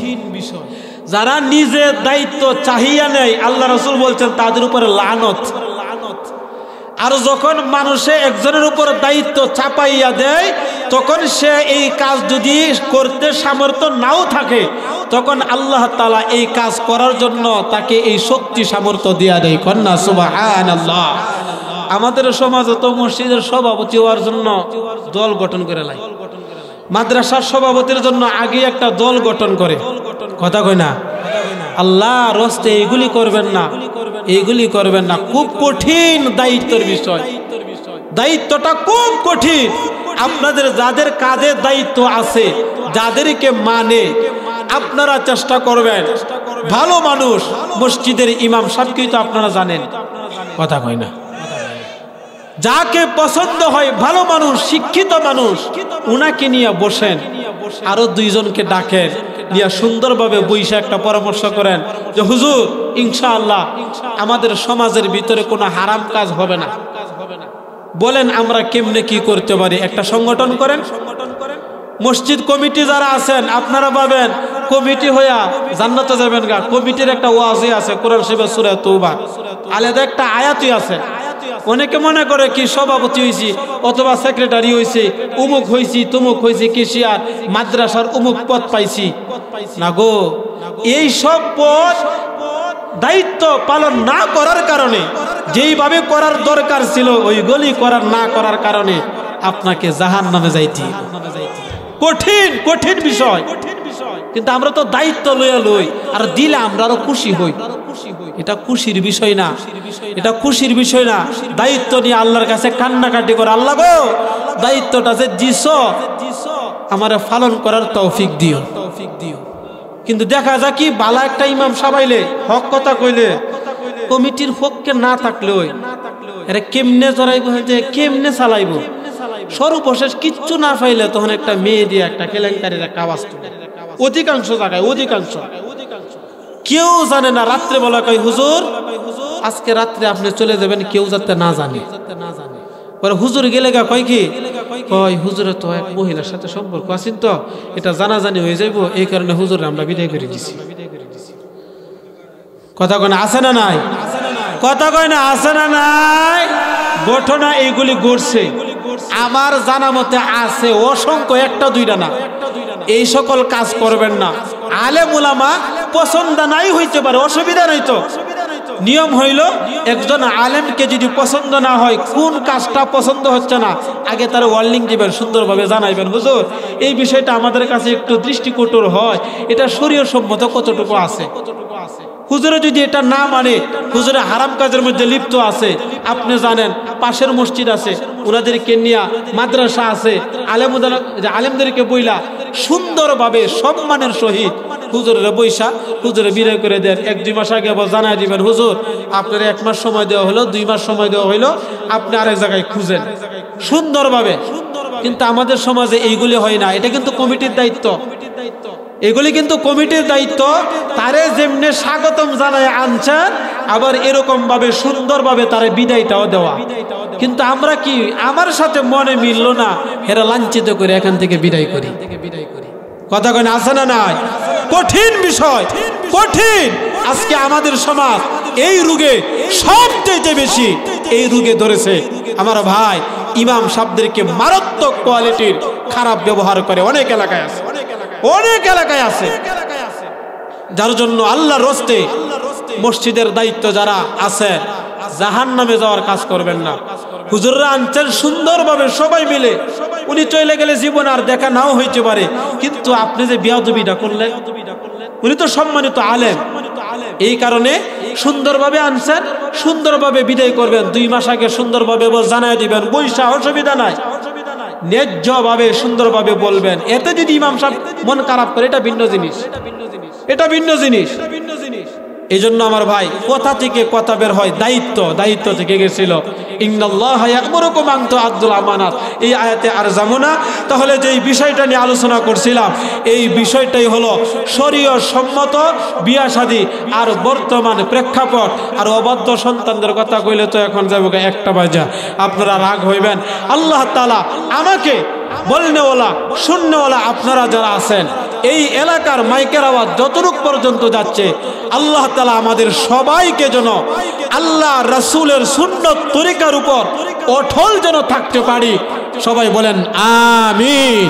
যারা নিজের দায়িত্ব চাহিয়া নেয়, আল্লাহ রাসূল বলছেন তাদের উপরে লানত। আর যখন মানুষে একজনের উপর দায়িত্ব চাপাইয়া দেয়, তখন সে এই কাজ যদি করতে সামর্থ্য নাও থাকে, তখন আল্লাহ তাআলা এই কাজ করার জন্য তাকে এই শক্তি সামর্থ্য দিয়া দেয়। কন্যা সুবহানাল্লাহ। আমাদের সমাজে তো মসজিদের সভাপতি হওয়ার জন্য দল গঠন করে লাই, মাদ্রাসার সভাপতির জন্য আগে একটা দল গঠন করে, কথা কয় না? আল্লাহ রস্তে এইগুলি করবেন না, এইগুলি করবেন না। খুব কঠিন দায়িত্বের বিষয়, দায়িত্বটা খুব কঠিন। আপনাদের যাদের কাজের দায়িত্ব আছে, যাদেরকে মানে, আপনারা চেষ্টা করবেন ভালো মানুষ, মসজিদের ইমাম সাহেবকে তো আপনারা জানেন, কথা কয় না? যাকে পছন্দ হয় ভালো মানুষ, শিক্ষিত মানুষ, উনাকে নিয়ে বসেন, আরো 2 জনকে ডাকেন, নিয়ে সুন্দরভাবে বইসা একটা পরামর্শ করেন যে হুজুর ইনশাআল্লাহ আমাদের সমাজের ভিতরে কোনো হারাম কাজ হবে না, বলেন আমরা কেমনে কি করতে পারি। একটা সংগঠন করেন। মসজিদ কমিটি যারা আছেন, আপনারা ভাবেন কমিটি হইয়া জান্নাতে যাবেন গা। কমিটির একটা ওয়াজি আছে, কোরআন শরীফের সূরা তওবা, আলাদা একটা আয়াতই আছে। অনেকে মনে করে কি সভাপতি হইছি অথবা সেক্রেটারি হইছি, উমুক হইছি, তুমুক হইছি, কেশিয়ার, মাদ্রাসার উমুক পদ পাইছি না গো। এই সব পদ দায়িত্ব পালন না করার কারণে, যেইভাবে করার দরকার ছিল ওইগুলি না করার কারণে আপনাকে জাহান্নামে যাইতে। কঠিন বিষয়, কিন্তু আমরা তো দায়িত্ব লইয়া লই, আর দিলে আমরা আরো খুশি হই। এটা খুশির বিষয় না, এটা খুশির বিষয় না। দায়িত্ব নিয়ে আল্লাহর কাছে কান্নাকাটি করে, আল্লাহ গো দায়িত্বটা যে দিছ আমারে পালন করার তৌফিক দিও। কিন্তু দেখা যায় কি, বালা একটা ইমাম সাবাইলে, হক কথা কইলে, কমিটির পক্ষে না থাকলে এরা কেমনে জড়াইব, যে কেমনে চালাইব, সর্বশেষ কিচ্ছু না পাইলে তখন একটা মেয়ে দিয়ে একটা কেলেঙ্কারির একটা আওয়াজ তুলে। অধিকাংশ জায়গায়, অধিকাংশ কেউ জানে না। রাত্রে বলা কয় হুজুর আজকে রাত্রে আপনি চলে যাবেন, কেউ যাতে না জানে। পরে হুজুর গেলে গা কয় কি, কয় হুজুরের তো এক মহিলার সাথে সম্পর্ক আছেন, তো এটা জানাজানি হয়ে যাইব, এই কারণে হুজুর আমরা বিদায় করে দিছি। কথা কয় না, আছে না নাই? কথা কয় না, আছে না নাই? ঘটনা এইগুলি ঘটছে, আমার জানা মতে আছে অসংখ্য, 1-2টা না। এই সকল কাজ করবেন না। আলেম উলামা পছন্দ নাই হইতে পারে, অসুবিধা নাই তো। নিয়ম হইল একজন আলেমকে যদি পছন্দ না হয়, কোন কাজটা পছন্দ হচ্ছে না, আগে তার ওয়ার্নিং দিবেন, সুন্দরভাবে জানাইবেন হুজুর এই বিষয়টা আমাদের কাছে একটু দৃষ্টিকটুর হয়, এটা শরীয়ত সম্মত কতটুকু আছে। হুজুরে যদি এটা না মানে, হুজুরে হারাম কাজের মধ্যে লিপ্ত আছে, আপনি জানেন পাশের মসজিদ আছে, ওনাদেরকে নিয়ে মাদ্রাসা আছে, আলেমদেরকে বইলা সুন্দরভাবে সম্মানের সহিত হুজুরের বৈশা হুজুরে বিদায় করে দেন। 1-2 মাস আগে আবার জানাই দিবেন হুজুর আপনার 1 মাস সময় দেওয়া হলো, 2 মাস সময় দেওয়া হইলো, আপনি আরেক জায়গায় খুঁজেন। সুন্দরভাবে কিন্তু আমাদের সমাজে এইগুলি হয় না। এটা কিন্তু কমিটির দায়িত্ব, এগুলি কিন্তু কমিটির দায়িত্ব। তারে যেমনে স্বাগতম জানায় আনছেন, আবার এরকম ভাবে সুন্দরভাবে তারে বিদায়টাও দেওয়া। কিন্তু আমরা কি, আমার সাথে মনে মিলল না, এরা লাঞ্ছিত করে এখান থেকে বিদায় করি। কথা কয় না, আছে না নাই? কঠিন বিষয়, কঠিন। আজকে আমাদের সমাজ এই রোগে সবচেয়ে বেশি এই রোগে ধরেছে। আমার ভাই, ইমাম সাহেবদেরকে মারাত্মক কোয়ালিটির খারাপ ব্যবহার করে অনেক এলাকায় আছে, অনেক এলাকায় আছে। যার জন্য আল্লাহর রস্তে মসজিদের দায়িত্ব যারা আছে, জাহান্নামে যাওয়ার কাজ করবেন না। হুজুররা আনছেন সুন্দরভাবে সবাই মিলে, উনি চলে গেলে জীবন আর দেখা নাও হইতে পারে, কিন্তু আপনি যে বেয়াদবিটা করলেন, উনি তো সম্মানিত আলেম, এই কারণে সুন্দরভাবে আনছেন, সুন্দরভাবে বিদায় করবেন। 2 মাস আগে সুন্দরভাবে জানাই দিবেন, বৈশা অসুবিধা নাই, ন্যায্যভাবে সুন্দরভাবে বলবেন। এতে যদি ইমাম সাহেব মন খারাপ করে, এটা ভিন্ন জিনিস, এটা ভিন্ন জিনিস। এই জন্য আমার ভাই, কথা থেকে কথা বের হয়, দায়িত্ব, দায়িত্ব থেকে গেছিল। ইন্নাল্লাহা ইয়া'মুরুকুম আন তু'আদ্দুল আমানাত, এই আয়াতে আর যাবো না। তাহলে যেই বিষয়টা নিয়ে আলোচনা করছিলাম, এই বিষয়টাই হলো শরীয়ত সম্মত বিয়া শাদী আর বর্তমান প্রেক্ষাপট। আর অবাধ্য সন্তানদের কথা কইলে তো এখন যাবো 1টা বাজা, আপনারা রাগ হইবেন। আল্লাহ তাআলা আমাকে বলনেওয়ালা শুননেওয়ালা আপনারা যারা আছেন, এই এলাকার মাইকের আওয়াজ যতটুক পর্যন্ত যাচ্ছে, আল্লাহ তাআলা আমাদের সবাইকে যেন আল্লাহ রাসূলের সুন্নত তরিকার উপর অটল যেন থাকতে পারি। সবাই বলেন আমিন।